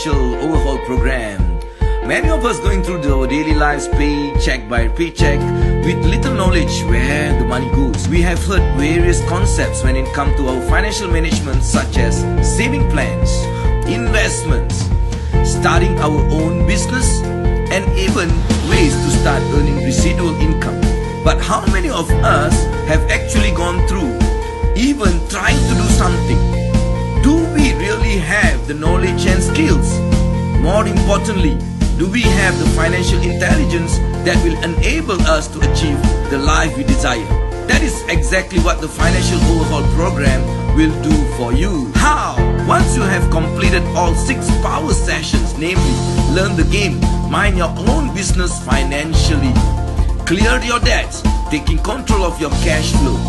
financial overhaul program. Many of us going through our daily lives paycheck by paycheck with little knowledge where the money goes. We have heard various concepts when it comes to our financial management, such as saving plans, investments, starting our own business, and even ways to start earning residual income. But how many of us have actually gone through even trying to do something? Do we really have the knowledge and skills? More importantly, do we have the financial intelligence that will enable us to achieve the life we desire? That is exactly what the Financial Overhaul Program will do for you. How? Once you have completed all 6 power sessions, namely, learn the game, mind your own business financially, clear your debts, taking control of your cash flow,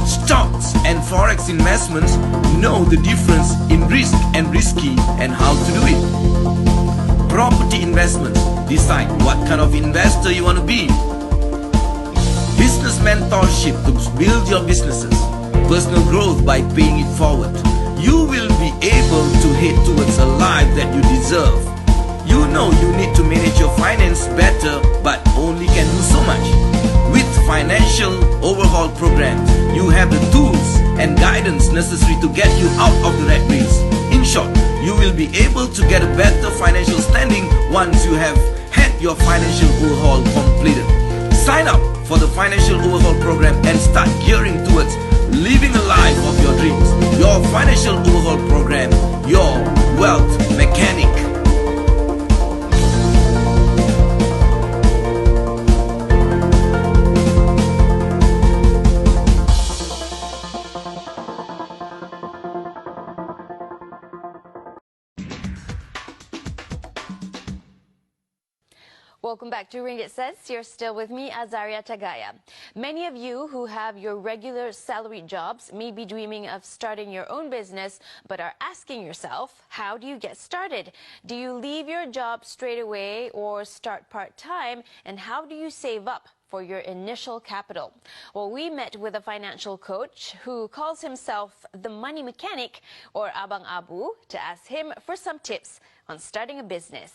stocks and forex investments, know the difference in risk and risky and how to do it. Property investments, decide what kind of investor you want to be. Business mentorship to build your businesses. Personal growth by paying it forward. You will be able to head towards a life that you deserve. You know you need to manage your finance better, but only can do so much. With Financial Overhaul Program, you have the tools and guidance necessary to get you out of the rat race. In short, you will be able to get a better financial standing once you have had your financial overhaul completed. Sign up for the Financial Overhaul Program and start gearing towards living a life of your dreams. Your Financial Overhaul Program, your wealth mechanic. Welcome back to Ringgit Says. You're still with me, Azaria Tagaya. Many of you who have your regular salary jobs may be dreaming of starting your own business, but are asking yourself, how do you get started? Do you leave your job straight away or start part-time? And how do you save up for your initial capital? Well, we met with a financial coach who calls himself the money mechanic, or Abang Abu, to ask him for some tips on starting a business.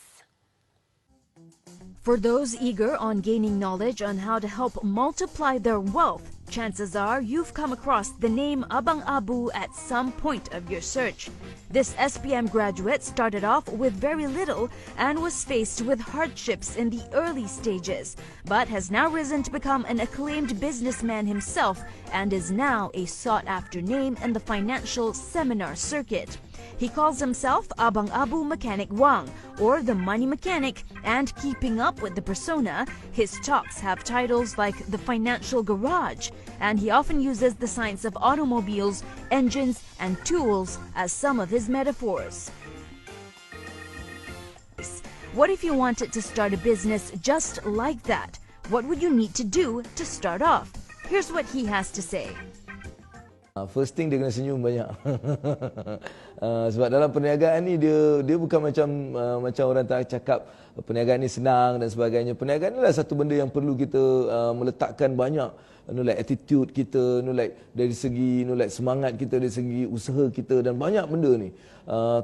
For those eager on gaining knowledge on how to help multiply their wealth, chances are you've come across the name Abang Abu at some point of your search. This SPM graduate started off with very little and was faced with hardships in the early stages, but has now risen to become an acclaimed businessman himself and is now a sought-after name in the financial seminar circuit. He calls himself Abang Abu Mechanic Wang, or the Money Mechanic, and keeping up with the persona, his talks have titles like The Financial Garage, and he often uses the science of automobiles, engines, and tools as some of his metaphors. What if you wanted to start a business just like that? What would you need to do to start off? Here's what he has to say. First thing dia kena senyum banyak. Sebab dalam perniagaan ni dia bukan macam orang tak cakap perniagaan ni senang dan sebagainya. Perniagaan ni lah satu benda yang perlu kita meletakkan banyak attitude kita, dari segi semangat kita, dari segi usaha kita dan banyak benda ni.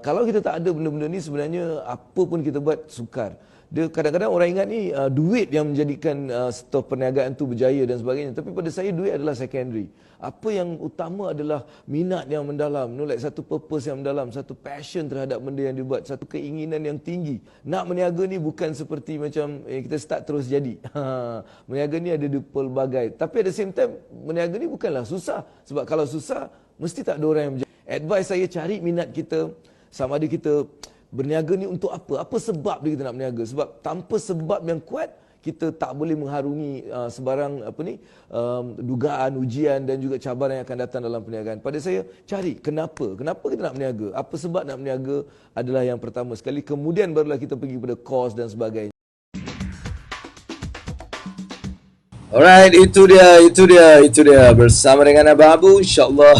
Kalau kita tak ada benda-benda ni, sebenarnya apa pun kita buat sukar. Dia kadang-kadang orang ingat ni duit yang menjadikan sektor perniagaan tu berjaya dan sebagainya. Tapi pada saya duit adalah secondary. Apa yang utama adalah minat yang mendalam, satu purpose yang mendalam, satu passion terhadap benda yang dibuat, satu keinginan yang tinggi. Nak berniaga ni bukan seperti macam kita start terus jadi. Berniaga ni ada pelbagai. Tapi at the same time, berniaga ni bukanlah susah. Sebab kalau susah, mesti tak ada orang yang berjaya. Advice saya, cari minat kita, sama ada kita berniaga ni untuk apa? Apa sebab dia kita nak berniaga? Sebab tanpa sebab yang kuat, kita tak boleh mengharungi sebarang dugaan, ujian dan juga cabaran yang akan datang dalam perniagaan. Pada saya, cari kenapa kita nak berniaga, apa sebab nak berniaga adalah yang pertama sekali. Kemudian barulah kita pergi pada kos dan sebagainya. Alright, itu dia bersama dengan Abang Abu, insyaAllah.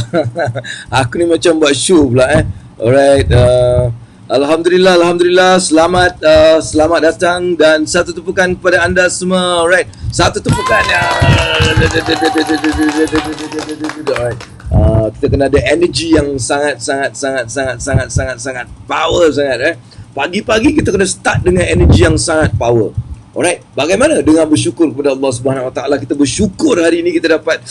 Aku ni macam buat show pula Alright, Alhamdulillah, selamat datang dan satu tepukan kepada anda semua. Alright, satu tepukan. Alright, kita kena ada energy yang sangat power sangat Pagi-pagi kita kena start dengan energi yang sangat power. Alright, bagaimana dengan bersyukur kepada Allah Subhanahu Wa Taala? Kita bersyukur hari ini kita dapat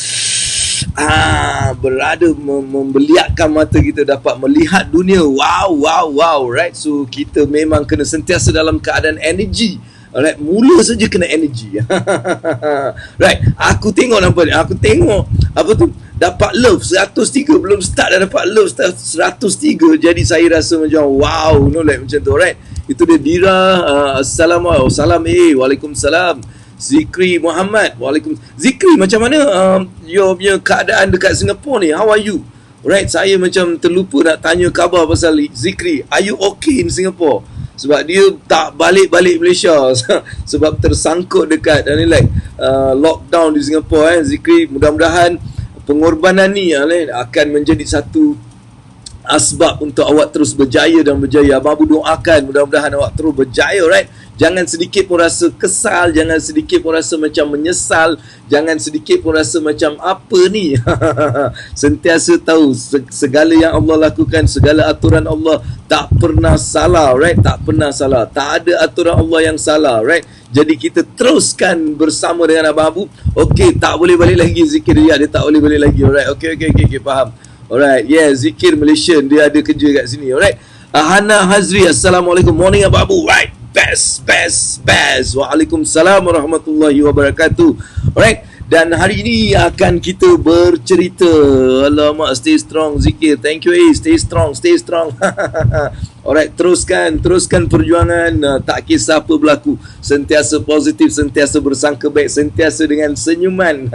berada membeliakkan mata kita, dapat melihat dunia. Wow, right? So kita memang kena sentiasa dalam keadaan energi. Alright, mula saja kena energi. Right, aku tengok nampak ni, aku tengok apa tu, dapat love 103, belum start dah dapat love 103. Jadi saya rasa macam wow, like macam tu. Alright, itu dia Dira. Assalamualaikum. Waalaikumsalam. Zikri Muhammad. Zikri, macam mana your punya keadaan dekat Singapura ni? How are you? Right, saya macam terlupa nak tanya khabar pasal Zikri. Are you okay in Singapore? Sebab dia tak balik Malaysia sebab tersangkut dekat lockdown di Singapura. Zikri, mudah-mudahan pengorbanan ni akan menjadi satu asbab untuk awak terus berjaya dan berjaya. Abang Abu doakan mudah-mudahan awak terus berjaya, right? Jangan sedikit pun rasa kesal, jangan sedikit pun rasa macam menyesal, jangan sedikit pun rasa macam apa ni. Sentiasa tahu segala yang Allah lakukan, segala aturan Allah tak pernah salah, right? Tak pernah salah. Tak ada aturan Allah yang salah, right? Jadi kita teruskan bersama dengan Abang Abu. Okey, tak boleh balik lagi zikir dia tak boleh balik lagi. Alright, okey, faham. Alright, zikir Malaysian, dia ada kerja kat sini. Alright. Hana Hazri, Assalamualaikum. Morning Abang Abu. Right. Best. Waalaikumsalam warahmatullahi wabarakatuh. Alright. Dan hari ini akan kita bercerita. Alamak, stay strong zikir. Thank you, stay strong. Alright, teruskan perjuangan. Tak kisah apa berlaku, sentiasa positif, sentiasa bersangka baik, sentiasa dengan senyuman.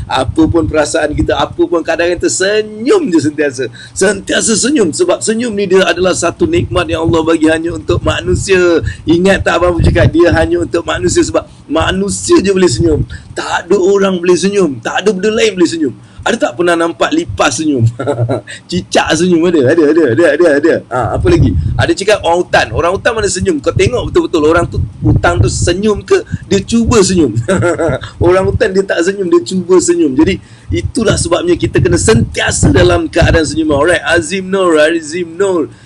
Apa pun perasaan kita, apa pun keadaan kita, senyum je sentiasa senyum. Sebab senyum ni dia adalah satu nikmat yang Allah bagi hanya untuk manusia. Ingat tak Abang cakap, dia hanya untuk manusia. Sebab manusia je boleh senyum, tak ada orang boleh senyum, tak ada benda lain boleh senyum. Ada tak pernah nampak lipas senyum? Cicak senyum ada. Apa lagi? Ada cakap orang hutan mana senyum? Kau tengok betul-betul orang tu, hutang tu senyum ke dia cuba senyum? Orang hutan dia tak senyum, dia cuba senyum. Jadi itulah sebabnya kita kena sentiasa dalam keadaan senyum. Alright, Azim Nur.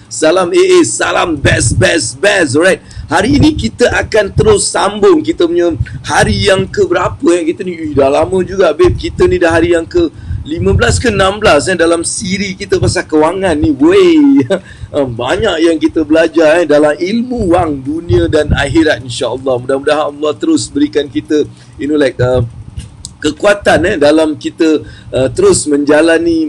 Salam salam best. Alright. Hari ini kita akan terus sambung kita punya hari yang ke berapa kita ni? Dah lama juga babe. Kita ni dah hari yang ke 15 ke 16 dalam siri kita pasal kewangan ni. Banyak yang kita belajar dalam ilmu wang dunia dan akhirat, insya-Allah. Mudah-mudahan Allah terus berikan kita kekuatan dalam kita terus menjalani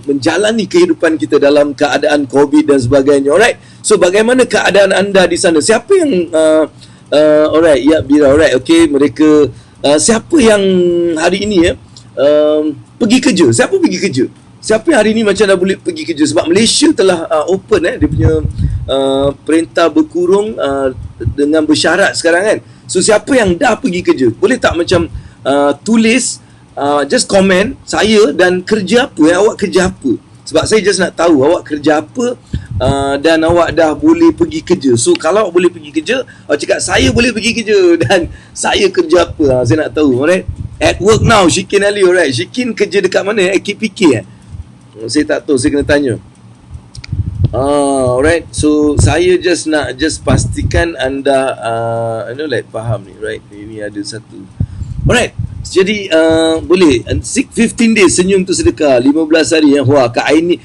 menjalani kehidupan kita dalam keadaan COVID dan sebagainya. Alright. So bagaimana keadaan anda di sana? Siapa yang alright, ya Bira, alright. Okay, mereka siapa yang hari ini pergi kerja? Siapa pergi kerja? Siapa yang hari ini macam dah boleh pergi kerja? Sebab Malaysia telah open dia punya perintah berkurung dengan bersyarat sekarang kan. So siapa yang dah pergi kerja? Boleh tak macam tulis just komen saya dan kerja apa, awak kerja apa? Sebab saya just nak tahu awak kerja apa dan awak dah boleh pergi kerja. So kalau awak boleh pergi kerja, awak cakap saya boleh pergi kerja dan saya kerja apa, saya nak tahu. Alright. At work now, Shikin Ali. Alright, Shikin kerja dekat mana? KPK saya tak tahu, saya kena tanya. Alright. So saya just pastikan anda faham ni, right? Ini ada satu. Alright. Jadi boleh 15 days senyum tu sedekah, 15 hari yang wah Kak Aini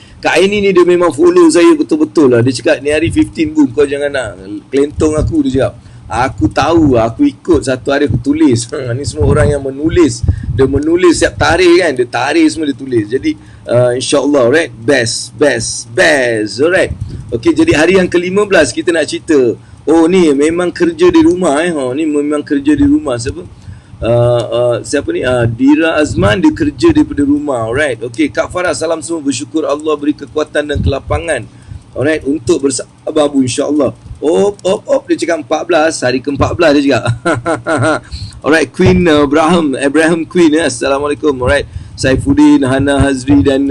ni dia memang follow saya betul-betul lah. Dia cakap ni hari 15 boom, kau jangan nak kelentong aku. Dia cakap aku tahu, aku ikut, satu hari aku tulis. Ni semua orang yang menulis, dia menulis setiap tarikh kan, dia tarikh semua dia tulis. Jadi insyaAllah, right, best. Alright. Okay, jadi hari yang ke-15 kita nak cerita. Oh ni memang kerja di rumah ni memang kerja di rumah. Siapa ni? Dira Azman, dia kerja daripada rumah. Alright. Okay, Kak Farah, salam semua. Bersyukur Allah beri kekuatan dan kelapangan. Alright, untuk bersama Abu, insyaAllah. Dia cakap 14, hari ke-14 dia cakap. Alright, Queen Abraham Queen. Assalamualaikum. Alright, Saifuddin, Hana Hazri dan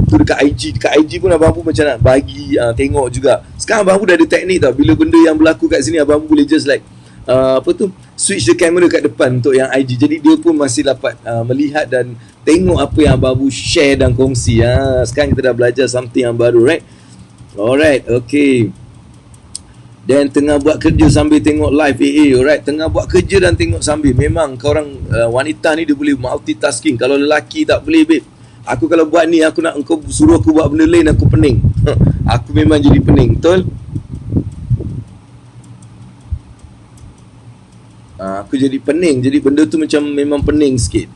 tu dekat IG. Dekat IG pun Abang Abu macam nak bagi tengok juga. Sekarang Abang Abu dah ada teknik tau. Bila benda yang berlaku kat sini, Abang Abu boleh just switch the camera kat depan untuk yang IG. Jadi dia pun masih dapat melihat dan tengok apa yang Abang Abu share dan kongsi. Sekarang kita dah belajar something yang baru, right? Alright, okay. Dan tengah buat kerja sambil tengok live AA. Alright, tengah buat kerja dan tengok sambil. Memang korang wanita ni dia boleh multitasking. Kalau lelaki tak boleh, babe. Aku kalau buat ni, aku nak engkau suruh aku buat benda lain, aku pening. Aku memang jadi pening, betul? Aku jadi pening. Jadi benda tu macam memang pening sikit.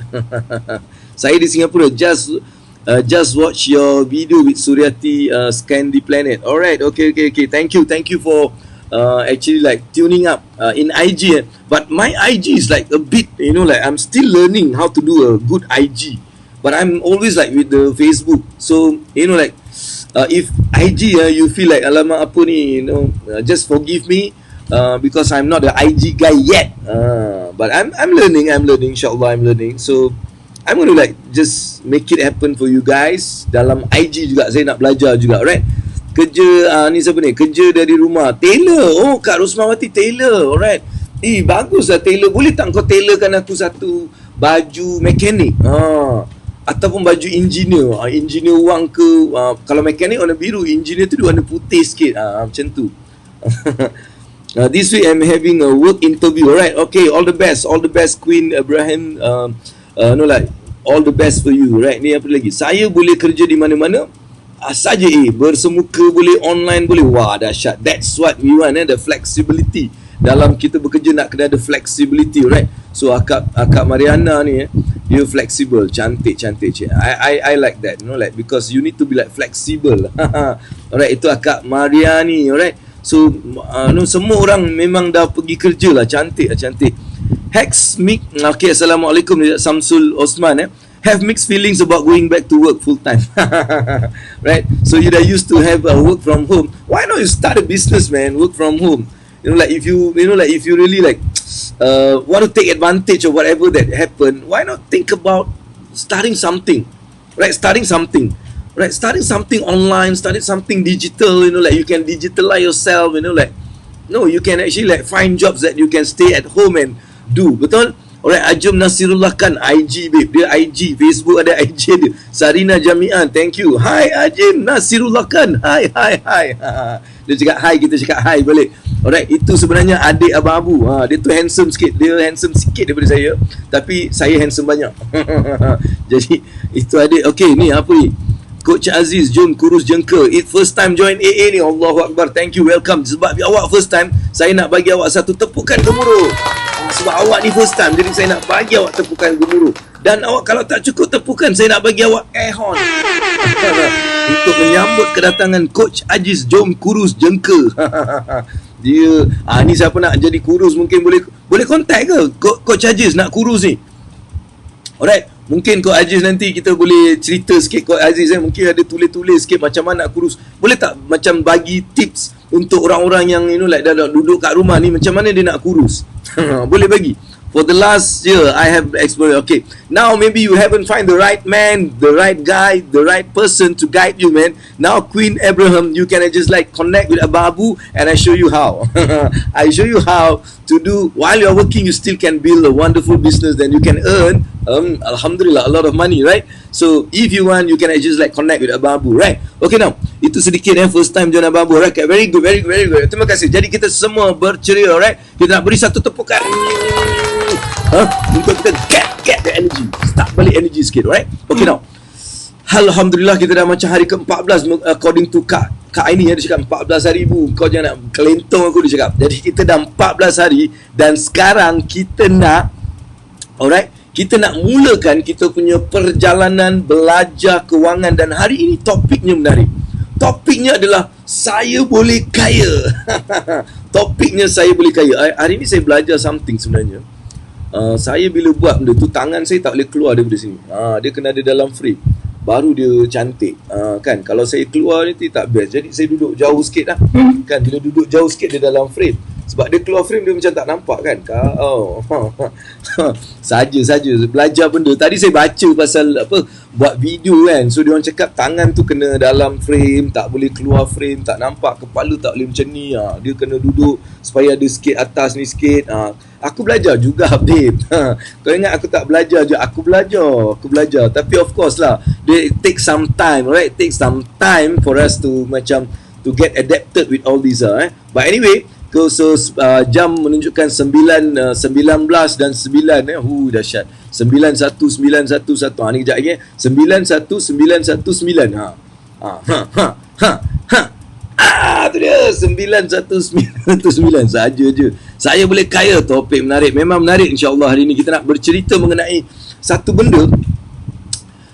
Saya di Singapura, just watch your video with Suryati scan the planet. Alright, okay. Thank you for actually like tuning up in IG. But my IG is like a bit, like I'm still learning how to do a good IG. But I'm always like with the Facebook. So, like if IG you feel like alamak apa ni, just forgive me because I'm not the IG guy yet. But I'm learning, insyaAllah I'm learning. So I'm going to like just make it happen for you guys. Dalam IG juga saya nak belajar juga, right? Kerja ni siapa ni? Kerja dari rumah. Tailor. Oh, Kak Rosmawati tailor. Alright. Bagus lah tailor. Boleh tak kau tailorkan aku satu baju mekanik? Ataupun baju engineer. Engineer wang ke, kalau mekanik warna biru, engineer tu dia warna putih sikit. Macam tu. This week I'm having a work interview. Alright. Okay, all the best Queen Ibrahim. Like all the best for you, right? Ni apa lagi? Saya boleh kerja di mana-mana saja, bersemuka boleh, online boleh. Wah, dahsyat. That's what we want, the flexibility. Dalam kita bekerja nak kena ada flexibility, right? So akak Mariana ni dia flexible, cantik. I like that, like because you need to be like flexible. Alright, itu akak Mariani, alright. So semua orang memang dah pergi kerja lah, cantik. Hex Mick, okay, Assalamualaikum Samsul Osman. Have mixed feelings about going back to work full time. Right? So you dah used to have work from home. Why not you start a business, man? Work from home. Like if you really like want to take advantage of whatever that happened, why not think about starting something? Right? Starting something online, starting something digital, like you can digitalize yourself, you can actually like find jobs that you can stay at home and do. Betul? Alright, Ajum Nasirullah Khan, IG babe. Dia IG, Facebook ada IG dia. Sarina Jami'an, thank you. Hi Ajum Nasirullah Khan. Hi. Dia cakap hi, kita cakap hi balik. Alright, itu sebenarnya adik Abang Abu. Dia tu handsome sikit. Dia handsome sikit daripada saya. Tapi saya handsome banyak. Jadi, itu adik. Okay, ni apa ni? Coach Aziz, jom kurus jengka. It first time join AA ni. Allahu Akbar. Thank you, welcome. Sebab awak first time, saya nak bagi awak satu tepukan gemuruh. Sebab awak ni first time, jadi saya nak bagi awak tepukan gemuruh. Dan awak kalau tak cukup tepukan, saya nak bagi awak horn. Untuk menyambut kedatangan Coach Aziz, jom kurus jengka. Dia, ni siapa nak jadi kurus mungkin boleh contact ke Coach Aziz nak kurus ni. Alright, mungkin Coach Aziz nanti kita boleh cerita sikit. Coach Aziz mungkin ada tulis-tulis sikit macam mana nak kurus. Boleh tak macam bagi tips untuk orang-orang yang like dah duduk kat rumah ni, macam mana dia nak kurus? Boleh bagi. For the last year I have explored. Okay, now maybe you haven't find the right man, the right guy, the right person to guide you, man. Now Queen Abraham, you can just like connect with Abu and I show you how. I show you how to do. While you're working, you still can build a wonderful business. Then you can earn Alhamdulillah a lot of money, right? So if you want, you can just like connect with Abu, right? Okay, now itu sedikit first time join Abu, right? Very good. Terima kasih. Jadi kita semua berceria, right? Kita nak beri satu tepukan untuk kita get the energy, start balik energy sikit, right? Okay, now Alhamdulillah kita dah macam hari ke-14 according to Kak Aini, dia cakap 14 hari ibu, kau jangan nak kelentong aku, dia cakap. Jadi kita dah 14 hari dan sekarang kita nak, alright, kita nak mulakan kita punya perjalanan belajar kewangan. Dan hari ini topiknya menarik. Topiknya adalah saya boleh kaya. Topiknya saya boleh kaya. Hari ini saya belajar something sebenarnya. Saya bila buat benda tu, tangan saya tak boleh keluar daripada sini. Dia kena ada dalam frame, baru dia cantik. Kan, kalau saya keluar ni tak best. Jadi saya duduk jauh sikit lah. Kan, bila duduk jauh sikit dia dalam frame. Sebab dia keluar frame dia macam tak nampak kan. Saja belajar benda. Tadi saya baca pasal buat video kan. So dia orang cakap tangan tu kena dalam frame, tak boleh keluar frame, tak nampak, kepala tak boleh macam ni. Dia kena duduk supaya ada sikit atas ni sikit. Aku belajar juga, babe. Kau ingat aku tak belajar je? Aku belajar. Tapi of course lah, it takes some time, right? It takes some time for us to macam to get adapted with all these but anyway, so jam menunjukkan 19 dan 9 dahsyat. 91911 ni kejap lagi 91919 tu dia 91919 saja je. Saya boleh kaya. Topik menarik, memang menarik. InsyaAllah hari ni kita nak bercerita mengenai satu benda.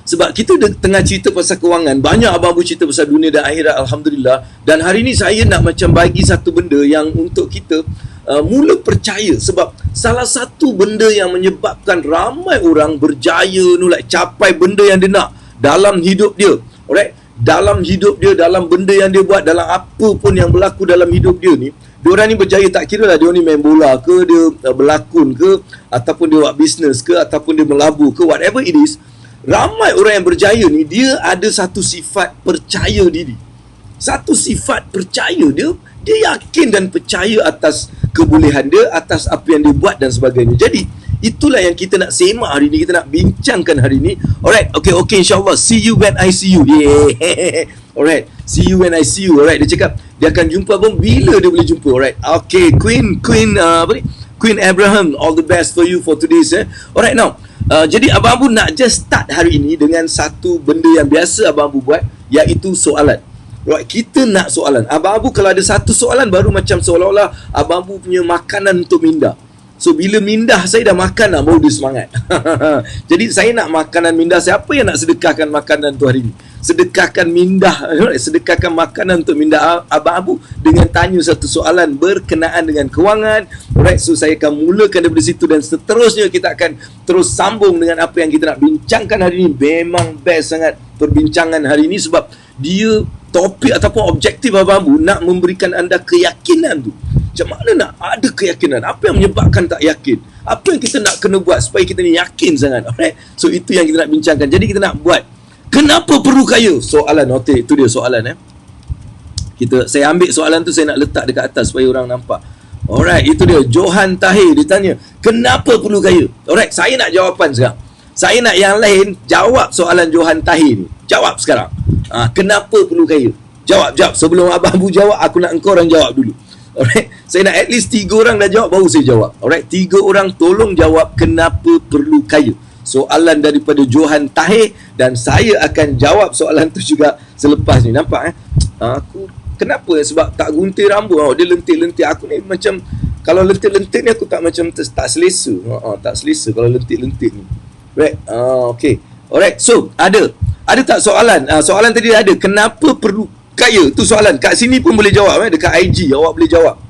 Sebab kita tengah cerita pasal kewangan, banyak abang-abu cerita pasal dunia dan akhirat, Alhamdulillah. Dan hari ni saya nak macam bagi satu benda yang untuk kita mula percaya. Sebab salah satu benda yang menyebabkan ramai orang berjaya capai benda yang dia nak dalam hidup dia, alright, dalam hidup dia, dalam benda yang dia buat, dalam apa pun yang berlaku dalam hidup dia ni, diorang ni berjaya. Tak kira lah dia ni main bola ke, dia berlakon ke, ataupun dia buat bisnes ke, ataupun dia melabur ke, whatever it is. Ramai orang yang berjaya ni, dia ada satu sifat percaya diri. Satu sifat percaya dia yakin dan percaya atas kebolehan dia, atas apa yang dia buat dan sebagainya. Jadi itulah yang kita nak semak hari ni, kita nak bincangkan hari ni. Alright, okay, insyaAllah. See you when I see you. Yeah. Alright, see you when I see you. Alright, dia cakap dia akan jumpa abang bila dia boleh jumpa. Alright, okay, Queen Abraham, all the best for you for today's. Alright, now jadi abang-abu nak just start hari ini dengan satu benda yang biasa abang-abu buat, iaitu soalan. Right, kita nak soalan. Abang-abu kalau ada satu soalan baru macam seolah-olah abang-abu punya makanan untuk minda. So bila mindah saya dah makan baru dia semangat. Jadi saya nak makanan mindah. Siapa yang nak sedekahkan makanan tu hari ni? Sedekahkan mindah, sedekahkan makanan untuk mindah abang-abu dengan tanya satu soalan berkenaan dengan kewangan. Alright, so saya akan mulakan daripada situ dan seterusnya kita akan terus sambung dengan apa yang kita nak bincangkan hari ini. Memang best sangat perbincangan hari ini sebab dia topik ataupun objektif abang-abu nak memberikan anda keyakinan tu. Macam mana nak ada keyakinan? Apa yang menyebabkan tak yakin? Apa yang kita nak kena buat supaya kita ni yakin sangat? Alright, so itu yang kita nak bincangkan. Jadi kita nak buat, kenapa perlu kaya? Soalan, okay, itu dia soalan. Saya ambil soalan tu, saya nak letak dekat atas supaya orang nampak. Alright, itu dia. Johan Tahir, dia tanya, kenapa perlu kaya? Alright, saya nak jawapan sekarang. Saya nak yang lain jawab soalan Johan Tahir ni. Jawab sekarang. Kenapa perlu kaya? Jawab. Sebelum abang-abu jawab, aku nak engkau orang jawab dulu. Alright, saya nak at least 3 orang dah jawab, baru saya jawab. Alright, 3 orang tolong jawab kenapa perlu kaya. Soalan daripada Johan Tahir, dan saya akan jawab soalan tu juga selepas ni. Nampak aku kenapa? Sebab tak gunting rambut. Dia lentik-lentik. Aku ni macam, kalau lentik-lentik ni aku tak macam tak selesa. Tak selesa kalau lentik-lentik ni. Right, okay. Alright, so ada tak soalan? Soalan tadi ada, kenapa perlu kaya? Tu soalan. Kat sini pun boleh jawab. Dekat IG awak boleh jawab.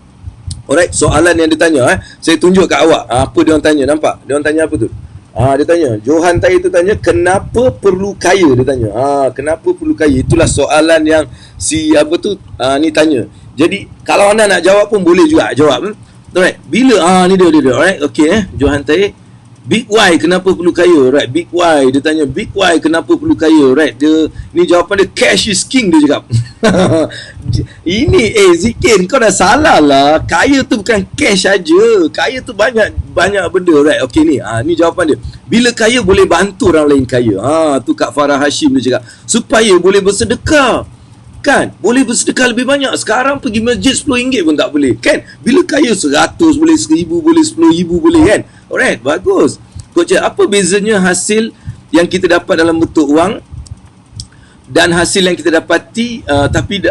Alright, soalan yang dia tanya, saya tunjuk kat awak. Apa dia orang tanya? Nampak? Dia orang tanya apa tu? Dia tanya, Johan Tahir tu tanya, kenapa perlu kaya? Dia tanya, kenapa perlu kaya? Itulah soalan yang ni tanya. Jadi kalau anda nak jawab pun boleh juga jawab. Alright, bila ni dia. Alright, okay. Johan Tahir, Big Y, kenapa perlu kaya? Right, Big Y, dia tanya Big Y kenapa perlu kaya? Right, ni jawapan dia, cash is king, dia cakap. Ini Zikin, kau dah salah lah. Kaya tu bukan cash saja. Kaya tu banyak benda. Right, okay, ni jawapan dia. Bila kaya boleh bantu orang lain kaya. Tu Kak Farah Hashim dia cakap, supaya boleh bersedekah. Kan, boleh bersedekah lebih banyak. Sekarang pergi masjid RM10 pun tak boleh. Kan, bila kaya 100 boleh, 1000 boleh, 10,000 boleh, kan. Alright, bagus. Coach, apa bezanya hasil yang kita dapat dalam bentuk wang dan hasil yang kita dapati tapi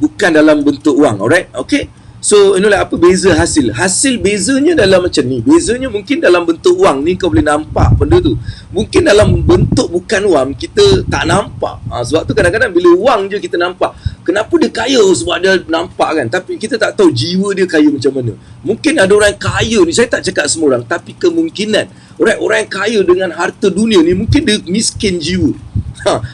bukan dalam bentuk wang? Alright, okay. So, inilah apa beza hasil. Hasil bezanya dalam macam ni. Bezanya mungkin dalam bentuk wang ni kau boleh nampak benda tu. Mungkin dalam bentuk bukan wang kita tak nampak. Sebab tu kadang-kadang bila wang je kita nampak. Kenapa dia kaya? Sebab dia nampak kan. Tapi kita tak tahu jiwa dia kaya macam mana. Mungkin ada orang kaya ni, saya tak cakap semua orang, tapi kemungkinan orang yang kaya dengan harta dunia ni mungkin dia miskin jiwa.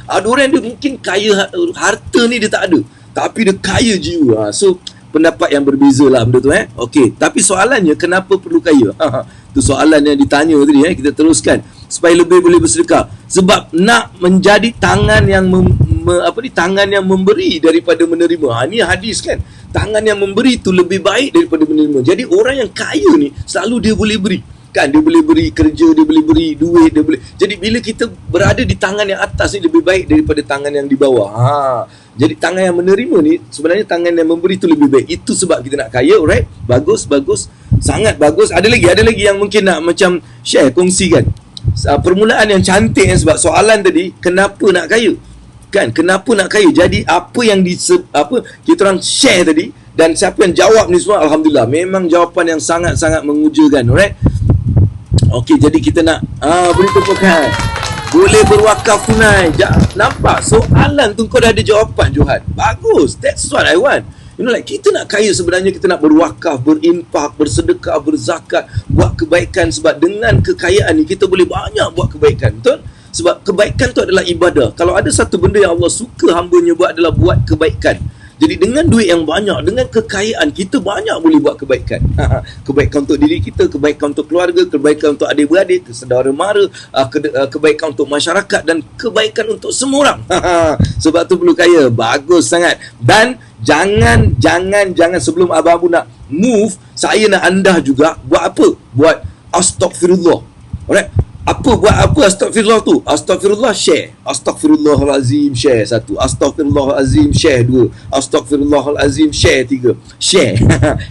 Ada orang dia mungkin kaya, harta ni dia tak ada, tapi dia kaya jiwa. So pendapat yang berbeza lah benda tu. Okey, tapi soalannya kenapa perlu kaya? Tu soalan yang ditanya tadi. Kita teruskan supaya lebih boleh bersedekah. Sebab nak menjadi tangan yang tangan yang memberi daripada menerima. Ni hadis kan. Tangan yang memberi tu lebih baik daripada menerima. Jadi orang yang kaya ni selalu dia boleh beri. Kan dia boleh beri kerja, dia boleh beri duit, dia boleh. Jadi bila kita berada di tangan yang atas ni lebih baik daripada tangan yang di bawah. Jadi tangan yang menerima ni sebenarnya tangan yang memberi tu lebih baik. Itu sebab kita nak kaya, alright? Bagus, sangat bagus. Ada lagi yang mungkin nak macam share, kongsikan. Permulaan yang cantik sebab soalan tadi, kenapa nak kaya? Kan, kenapa nak kaya? Jadi apa yang kita orang share tadi dan siapa yang jawab ni semua, alhamdulillah, memang jawapan yang sangat-sangat mengujakan, alright? Okey, jadi kita nak beri tepukan. Boleh berwakaf tunai. Nampak? Soalan tu kau dah ada jawapan, Johan. Bagus. That's what I want. Kita nak kaya sebenarnya, kita nak berwakaf, berinfak, bersedekah, berzakat, buat kebaikan. Sebab dengan kekayaan ni kita boleh banyak buat kebaikan. Betul? Sebab kebaikan tu adalah ibadah. Kalau ada satu benda yang Allah suka hamba-Nya buat adalah buat kebaikan. Jadi dengan duit yang banyak, dengan kekayaan, kita banyak boleh buat kebaikan. Kebaikan untuk diri kita, kebaikan untuk keluarga, kebaikan untuk adik-beradik, saudara mara, kebaikan untuk masyarakat dan kebaikan untuk semua orang. Sebab tu perlu kaya. Bagus sangat. Dan jangan sebelum abang-abang nak move, saya nak anda juga buat apa? Buat astagfirullah. Alright? Buat apa astagfirullah tu? Astagfirullah share. Astagfirullahalazim share 1. Astagfirullahalazim share 2. Astagfirullahalazim share 3. Share.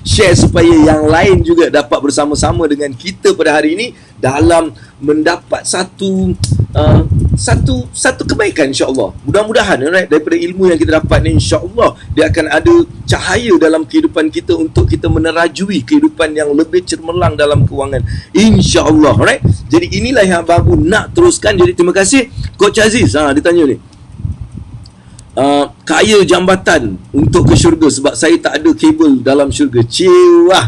Share supaya yang lain juga dapat bersama-sama dengan kita pada hari ini dalam mendapat satu kebaikan, insya-Allah. Mudah-mudahan, right, daripada ilmu yang kita dapat ni, insya-Allah dia akan ada cahaya dalam kehidupan kita untuk kita menerajui kehidupan yang lebih cemerlang dalam kewangan, insya-Allah, right? Jadi inilah yang abang nak teruskan. Jadi terima kasih Coach Aziz. Dia tanya ni, kaya jambatan untuk ke syurga sebab saya tak ada kabel dalam syurga. Ciwah.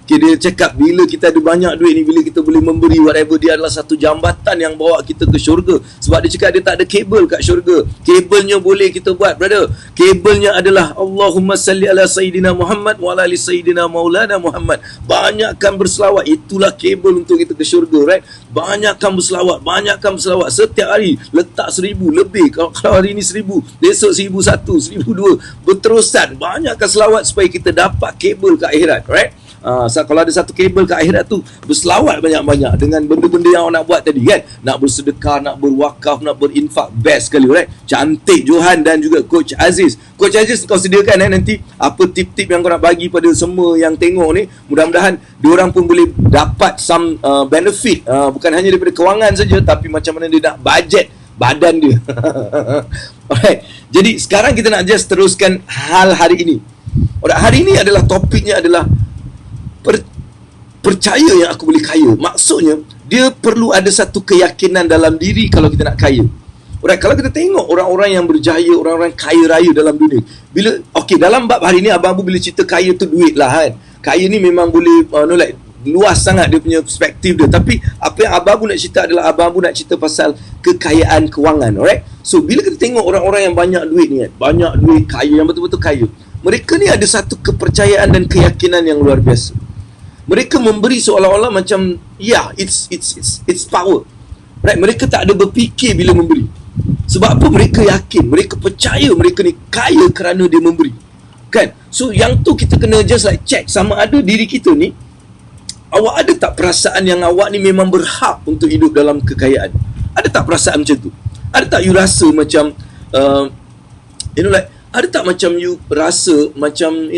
Okay, dia cakap bila kita ada banyak duit ni, bila kita boleh memberi whatever, dia adalah satu jambatan yang bawa kita ke syurga. Sebab dia cakap dia tak ada kabel kat syurga. Kabelnya boleh kita buat, brother. Kabelnya adalah Allahumma salli ala Sayyidina Muhammad wa ala ali Sayyidina Maulana Muhammad. Banyakkan berselawat. Itulah kabel untuk kita ke syurga, right? Banyakkan berselawat setiap hari. Letak 1000 lebih. Kalau hari ni 1000, besok 1001, 1002, berterusan. Banyakkan selawat supaya kita dapat kabel ke akhirat, right? Kalau ada satu kabel ke akhirat tu, berselawat banyak-banyak dengan benda-benda yang awak nak buat tadi, kan? Nak bersedekah, nak berwakaf, nak berinfak. Best sekali, right? Cantik Johan dan juga Coach Aziz. Coach Aziz, kau sediakan nanti apa tip-tip yang kau nak bagi pada semua yang tengok ni. Mudah-mudahan diorang pun boleh dapat some benefit, bukan hanya daripada kewangan saja, tapi macam mana dia nak bajet badan dia. Alright. Jadi sekarang kita nak just teruskan hal hari ini. Alright, hari ini adalah topiknya adalah percaya yang aku boleh kaya. Maksudnya dia perlu ada satu keyakinan dalam diri kalau kita nak kaya. Alright, kalau kita tengok orang-orang yang berjaya, orang-orang kaya raya dalam dunia, bila dalam bab hari ni abang-abang bila cerita kaya tu duit lah, kan. Kaya ni memang boleh luas sangat dia punya perspektif dia. Tapi apa yang abang-abang nak cerita adalah abang-abang nak cerita pasal kekayaan kewangan, alright? So bila kita tengok orang-orang yang banyak duit ni, banyak duit, kaya, yang betul-betul kaya, mereka ni ada satu kepercayaan dan keyakinan yang luar biasa. Mereka memberi seolah-olah macam it's power, right? Mereka tak ada berfikir bila memberi. Sebab apa? Mereka yakin, mereka percaya mereka ni kaya kerana dia memberi, kan? So yang tu kita kena just like check sama ada diri kita ni, awak ada tak perasaan yang awak ni memang berhak untuk hidup dalam kekayaan? Ada tak perasaan macam tu? Ada tak you rasa macam ada tak macam you rasa macam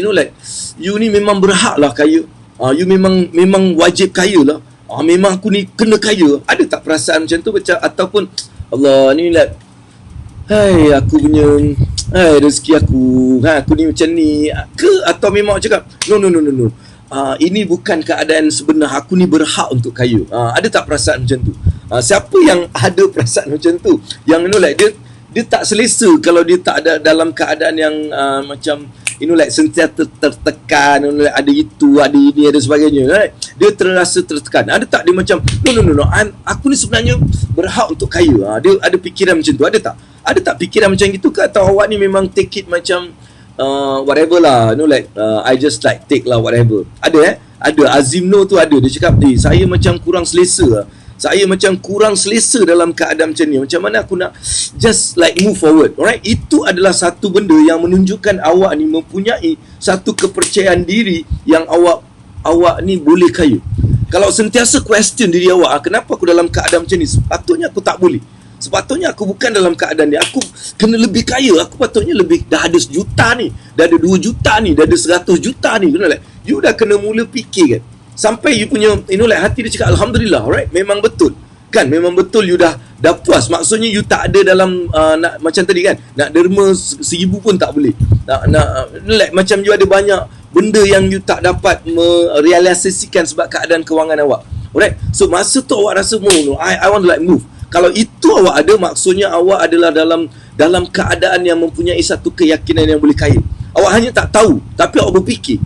you ni memang berhak lah kaya, you memang wajib kaya lah, memang aku ni kena kaya? Ada tak perasaan macam tu? Macam ataupun Allah ni hai aku punya rezeki aku, aku ni macam ni ke? Atau memang cakap no, ini bukan keadaan sebenar, aku ni berhak untuk kaya. Ada tak perasaan macam tu? Siapa yang ada perasaan macam tu? Yang dia tak selesa kalau dia tak ada dalam keadaan yang macam sentiasa tertekan, ada itu, ada ini, ada sebagainya, right? Dia terasa tertekan. Ada tak dia macam no, aku ni sebenarnya berhak untuk kaya? Dia ada fikiran macam tu? Ada tak? Ada tak fikiran macam itu ke? Atau awak ni memang take it macam whatever lah, I just like take lah whatever. Ada Azimno tu ada, dia cakap saya macam kurang selesa lah. Saya macam kurang selesa dalam keadaan macam ni. Macam mana aku nak just like move forward, alright? Itu adalah satu benda yang menunjukkan awak ni mempunyai satu kepercayaan diri yang awak ni boleh kaya. Kalau sentiasa question diri awak, kenapa aku dalam keadaan macam ni? Sepatutnya aku tak boleh. Sepatutnya aku bukan dalam keadaan ni. Aku kena lebih kaya. Aku patutnya lebih, dah ada 1 juta ni, dah ada 2 juta ni, dah ada 100 juta ni. You dah kena mula fikir kan. Sampai you punya hati dia cakap alhamdulillah, alright, memang betul. Kan, memang betul you dah puas. Maksudnya you tak ada dalam nak, macam tadi kan, nak derma 1000 pun tak boleh. Macam you ada banyak benda yang you tak dapat merealisasikan sebab keadaan kewangan awak. Alright. So masa tu awak rasa I want to move. Kalau itu awak ada, maksudnya awak adalah dalam keadaan yang mempunyai satu keyakinan yang boleh kaya. Awak hanya tak tahu, tapi awak berfikir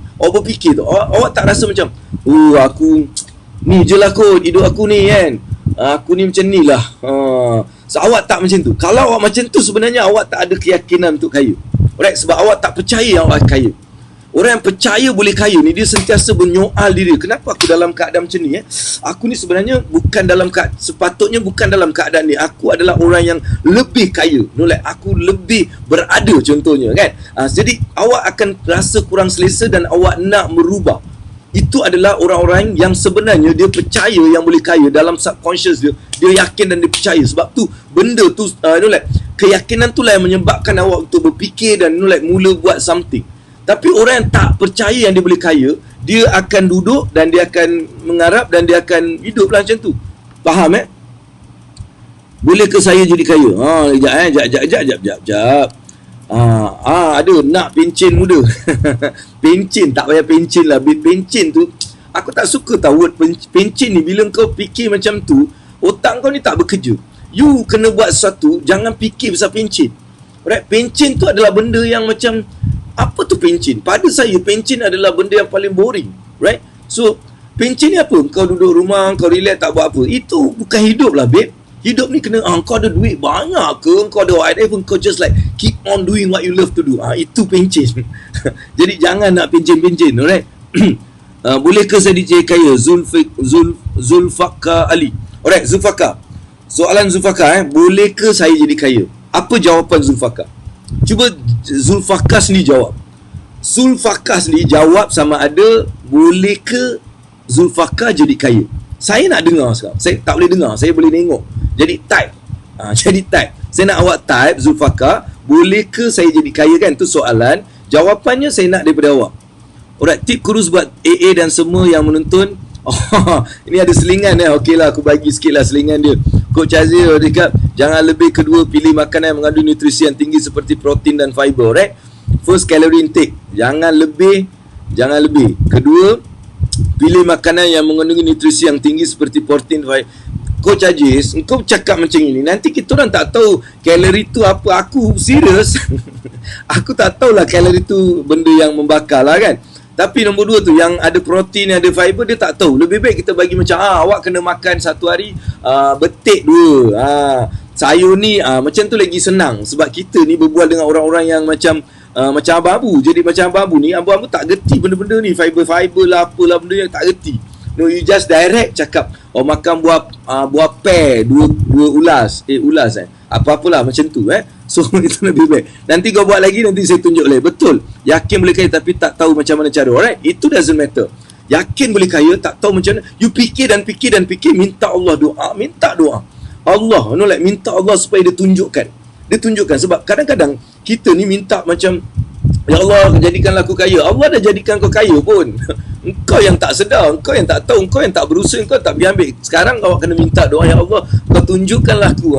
tu. Awak tak rasa macam, aku ni je lah kot hidup aku ni kan. Aku ni macam ni lah. So awak tak macam tu. Kalau awak macam tu, sebenarnya awak tak ada keyakinan untuk kaya. Alright, sebab awak tak percaya awak kaya. Orang yang percaya boleh kaya ni, dia sentiasa menyoal diri. Kenapa aku dalam keadaan macam ni? Aku ni sebenarnya sepatutnya bukan dalam keadaan ni. Aku adalah orang yang lebih kaya. Aku lebih berada contohnya kan. Jadi awak akan rasa kurang selesa dan awak nak merubah. Itu adalah orang-orang yang sebenarnya dia percaya yang boleh kaya. Dalam subconscious dia yakin dan dia percaya. Sebab tu benda tu keyakinan tu lah yang menyebabkan awak untuk berfikir dan mula buat something. Tapi orang yang tak percaya yang dia boleh kaya, dia akan duduk dan dia akan mengharap dan dia akan hidup lah macam tu. Faham Boleh ke saya jadi kaya? Sekejap. Ada nak pencen muda. Pencen, tak payah pencen lah. Pencen tu, aku tak suka tahu word pencen ni. Bila kau fikir macam tu, otak kau ni tak bekerja. You kena buat sesuatu, jangan fikir pasal pencen. Right? Pencen tu adalah benda yang macam, apa tu pencen? Pada saya, pencen adalah benda yang paling boring. Right? So, pencen ni apa? Kau duduk rumah, kau relax, tak buat apa. Itu bukan hidup lah, babe. Hidup ni kena, kau ada duit banyak ke? Kau ada whatever, kau just keep on doing what you love to do. Itu pencen. Jadi, jangan nak pencen-pencen. Alright? Boleh ke saya DJ kaya? Zulfaqar Ali. Alright, Zulfaqar. Soalan Zulfaqar, boleh ke saya jadi kaya? Apa jawapan Zulfaqar? Cuba Zulfaqar sendiri jawab. Zulfaqar sendiri jawab sama ada boleh ke Zulfaqar jadi kaya. Saya nak dengar sekarang. Saya tak boleh dengar, saya boleh tengok. Jadi type. Saya nak awak type Zulfaqar, boleh ke saya jadi kaya kan? Tu soalan. Jawapannya saya nak daripada awak. Alright, tip kurus buat AA dan semua yang menonton. Ini ada selingan Okey lah, aku bagi sikit lah selingan dia. Coach Azir dekat, jangan lebih. Kedua, pilih makanan yang mengandung nutrisi yang tinggi seperti protein dan fiber. Right? First, calorie intake, jangan lebih. Kedua, pilih makanan yang mengandungi nutrisi yang tinggi seperti protein, fiber. Coach Aziz, engkau cakap macam ini, nanti kita orang tak tahu kalori tu apa. Aku serius. Aku tak tahulah kalori tu benda yang membakar lah kan. Tapi nombor 2 tu, yang ada protein, ada fiber, dia tak tahu. Lebih baik kita bagi macam, awak kena makan satu hari betik 2. Sayur ni macam tu lagi senang. Sebab kita ni berbual dengan orang-orang yang macam Abang Abu. Jadi macam Abang Abu ni, Abang Abu tak gerti benda-benda ni. Fiber lah, apalah benda yang tak gerti. No, you just direct cakap, makan buah pear 2 ulas. Apa-apalah macam tu So itu lebih baik. Nanti kau buat lagi, nanti saya tunjuk lagi. Betul, yakin boleh kaya tapi tak tahu macam mana cara. Alright, itu doesn't matter. Yakin boleh kaya, tak tahu macam mana. You fikir dan fikir. Minta Allah doa. Minta doa Allah, minta Allah supaya dia tunjukkan. Sebab kadang-kadang kita ni minta macam, ya Allah, jadikanlah aku kaya. Allah dah jadikan kau kaya pun. Engkau yang tak sedar, engkau yang tak tahu, engkau yang tak berusaha, engkau tak ambil. Sekarang awak kena minta doa, ya Allah, kau tunjukkanlah aku.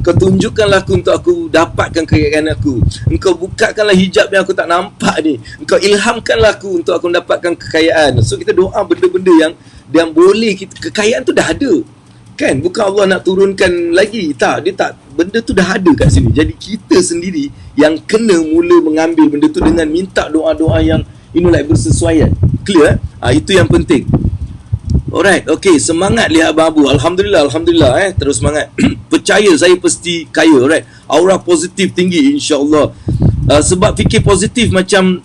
Engkau tunjukkanlah aku untuk aku dapatkan kekayaan aku. Engkau bukakanlah hijab yang aku tak nampak ni. Engkau ilhamkanlah aku untuk aku mendapatkan kekayaan. So kita doa benda-benda yang boleh kita, kekayaan tu dah ada. Kan? Bukan Allah nak turunkan lagi. Tak, dia tak. Benda tu dah ada kat sini. Jadi kita sendiri yang kena mula mengambil benda tu dengan minta doa-doa yang bersesuaian. Clear? Itu yang penting. Alright, okay, semangat lihat Abang Abu. Alhamdulillah, terus semangat. Percaya saya pasti kaya. Alright, aura positif tinggi insya-Allah. Sebab fikir positif macam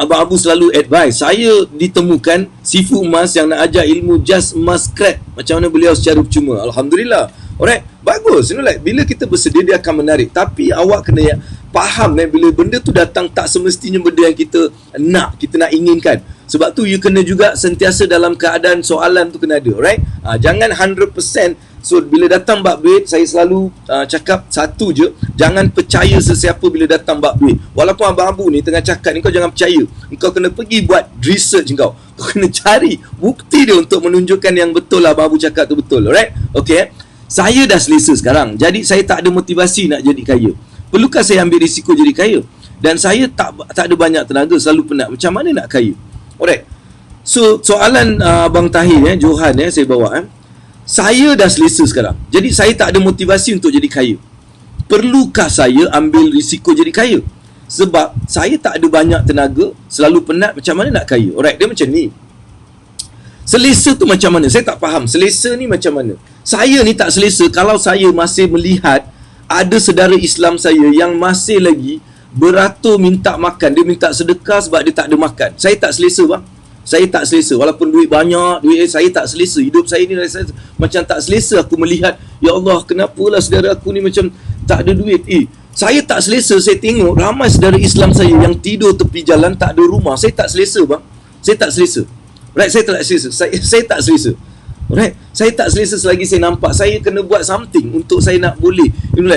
Abang Abu selalu advise. Saya ditemukan Sifu Emas yang nak ajar ilmu just emas scrap. Macam mana beliau secara percuma. Alhamdulillah. Alright, bagus. Bila kita bersedia, dia akan menarik. Tapi awak kena faham bila benda tu datang tak semestinya benda yang kita nak inginkan. Sebab tu you kena juga sentiasa dalam keadaan soalan tu kena ada, right? Jangan 100%. So bila datang bab duit, saya selalu cakap satu je, jangan percaya sesiapa bila datang bab duit. Walaupun abang Abu ni tengah cakap ni, kau jangan percaya. Kau kena pergi buat research kau. Kau kena cari bukti dia untuk menunjukkan yang betul lah abang Abu cakap tu betul, alright? Okay. Saya dah selesa sekarang, jadi saya tak ada motivasi nak jadi kaya. Perlukah saya ambil risiko jadi kaya? Dan saya tak ada banyak tenaga, selalu penat. Macam mana nak kaya? Alright. So soalan Abang Tahir Johan saya bawa saya dah selesa sekarang. Jadi saya tak ada motivasi untuk jadi kaya. Perlukah saya ambil risiko jadi kaya? Sebab saya tak ada banyak tenaga, selalu penat, macam mana nak kaya? Alright, dia macam ni. Selesa tu macam mana? Saya tak faham. Selesa ni macam mana? Saya ni tak selesa kalau saya masih melihat ada saudara Islam saya yang masih lagi beratur minta makan. Dia minta sedekah sebab dia tak ada makan. Saya tak selesa bang. Saya tak selesa. Walaupun duit banyak, saya tak selesa. Hidup saya ni macam tak selesa. Aku melihat, ya Allah, kenapalah saudara aku ni macam tak ada duit. Saya tak selesa. Saya tengok ramai saudara Islam saya yang tidur tepi jalan, tak ada rumah. Saya tak selesa bang. Saya tak selesa. Right, saya tak selesa. Saya tak selesa. Right, saya tak selesa selagi saya nampak saya kena buat something untuk saya nak boleh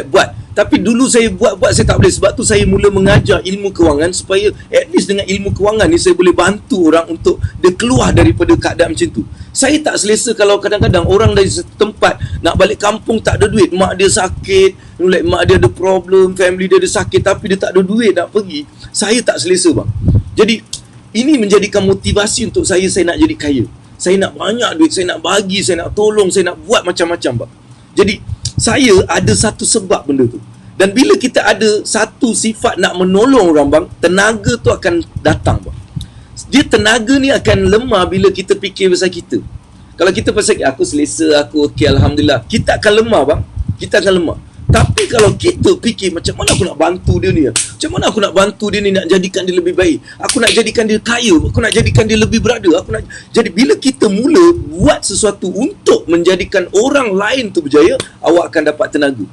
buat. Tapi dulu saya buat saya tak boleh. Sebab tu saya mula mengajar ilmu kewangan supaya at least dengan ilmu kewangan ni saya boleh bantu orang untuk dia keluar daripada keadaan macam tu. Saya tak selesa kalau kadang-kadang orang dari tempat nak balik kampung tak ada duit. Mak dia sakit, mak dia ada problem, family dia ada sakit, tapi dia tak ada duit nak pergi. Saya tak selesa bang. Jadi ini menjadikan motivasi untuk saya nak jadi kaya. Saya nak banyak duit, saya nak bagi, saya nak tolong, saya nak buat macam-macam bang. Jadi saya ada satu sebab benda tu. Dan bila kita ada satu sifat nak menolong orang bang, tenaga tu akan datang bang. Dia tenaga ni akan lemah bila kita fikir pasal kita. Kalau kita pasal aku selesa, aku okey, alhamdulillah, kita akan lemah bang. Kita akan lemah. Tapi kalau kita fikir macam mana aku nak bantu dia ni, macam mana aku nak bantu dia ni, nak jadikan dia lebih baik, aku nak jadikan dia kaya, aku nak jadikan dia lebih berada, jadi bila kita mula buat sesuatu untuk menjadikan orang lain tu berjaya, awak akan dapat tenaga.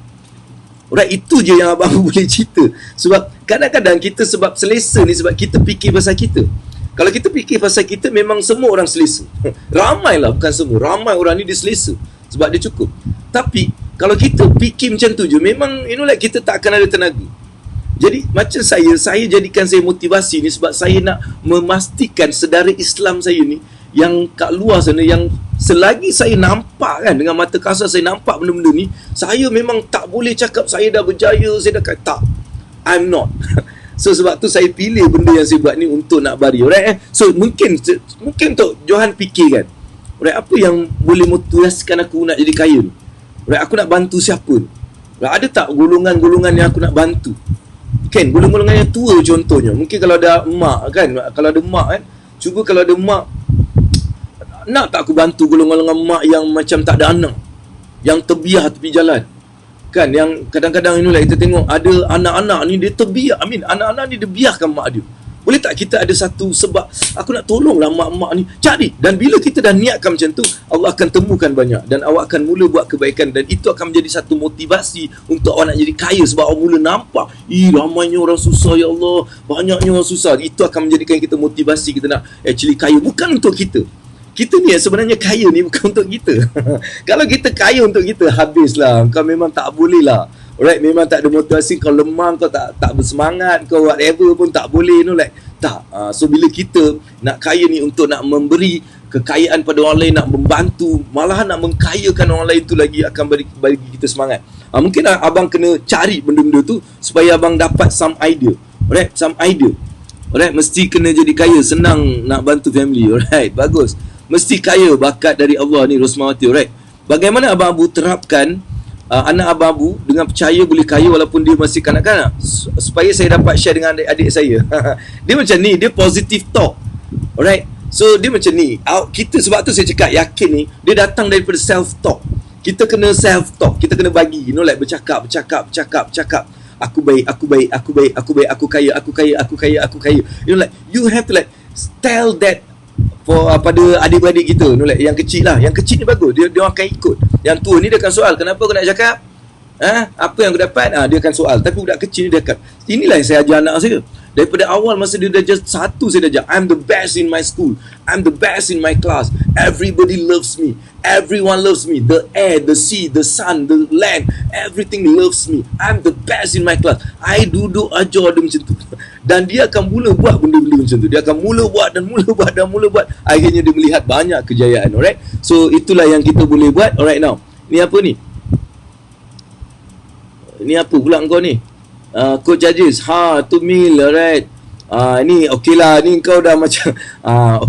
Alright, itu je yang abang boleh cerita. Sebab kadang-kadang kita sebab selesa ni sebab kita fikir pasal kita. Kalau kita fikir pasal kita, memang semua orang selesa. Ramailah, bukan semua, ramai orang ni dia selesa sebab dia cukup. Tapi kalau kita fikir macam tu je, memang kita tak akan ada tenaga. Jadi macam saya jadikan saya motivasi ni sebab saya nak memastikan saudara Islam saya ni yang kat luar sana, yang selagi saya nampak kan dengan mata kasar, saya nampak benda-benda ni, saya memang tak boleh cakap saya dah berjaya, saya dah kata tak, I'm not. So sebab tu saya pilih benda yang saya buat ni untuk nak bari. Alright, so mungkin untuk Johan fikir kan, alright, apa yang boleh motivasikan aku nak jadi kaya ni? Alright, aku nak bantu siapa ni? Ada tak golongan-golongan yang aku nak bantu? Kan, golongan-golongan yang tua contohnya. Mungkin kalau ada mak kan, kalau ada mak kan, cuba kalau ada mak, nak tak aku bantu golongan-golongan mak yang macam tak ada anak, yang terbiar tepi jalan kan, yang kadang-kadang kita tengok ada anak-anak ni dia terbiar, anak-anak ni dia biarkan mak dia. Boleh tak kita ada satu sebab aku nak tolonglah mak-mak ni, cari. Dan bila kita dah niatkan macam tu, Allah akan temukan banyak dan awak akan mula buat kebaikan, dan itu akan menjadi satu motivasi untuk awak nak jadi kaya. Sebab awak mula nampak, ramainya orang susah, ya Allah, banyaknya orang susah. Itu akan menjadikan kita motivasi, kita nak actually kaya. Bukan untuk kita. Kita ni sebenarnya kaya ni bukan untuk kita. Kalau kita kaya untuk kita, habislah. Kau memang tak boleh lah. Alright, memang tak ada motivasi, kau lemah, kau tak bersemangat, kau whatever pun tak boleh, tak. So bila kita nak kaya ni untuk nak memberi kekayaan pada orang lain, nak membantu, malahan nak mengkayakan orang lain tu lagi akan bagi kita semangat. Mungkin abang kena cari benda-benda tu supaya abang dapat some idea. Alright, some idea. Alright, mesti kena jadi kaya, senang nak bantu family. Alright, bagus. Mesti kaya, bakat dari Allah ni, Rosmawati. Alright. Bagaimana abang Abu terapkan anak abang Abu dengan percaya boleh kaya walaupun dia masih kanak-kanak, supaya saya dapat share dengan adik-adik saya. Dia macam ni, dia positive talk. Alright, so dia macam ni. Kita, sebab tu saya cakap yakin ni, dia datang daripada self talk. Kita kena self talk, kita kena bagi, bercakap. Aku baik, aku kaya. You have to tell that pada adik-beradik kita, yang kecil lah. Yang kecil ni bagus, dia akan ikut. Yang tua ni dia akan soal, kenapa aku nak cakap? Apa yang aku dapat? Dia akan soal. Tapi budak kecil ni dia akan, inilah yang saya ajar anak saya. Daripada awal masa dia dah just satu saya dah I'm the best in my school, I'm the best in my class, everybody loves me, everyone loves me, the air, the sea, the sun, the land, everything loves me, I'm the best in my class. I duduk ajar dia macam tu. Dan dia akan mula buat benda-benda macam tu. Dia akan mula buat. Akhirnya dia melihat banyak kejayaan. Alright, so itulah yang kita boleh buat. Alright, now ni apa ni? Ni apa pula kau ni? Coach Judges, tu meal, alright. Ni okey lah, ni kau dah macam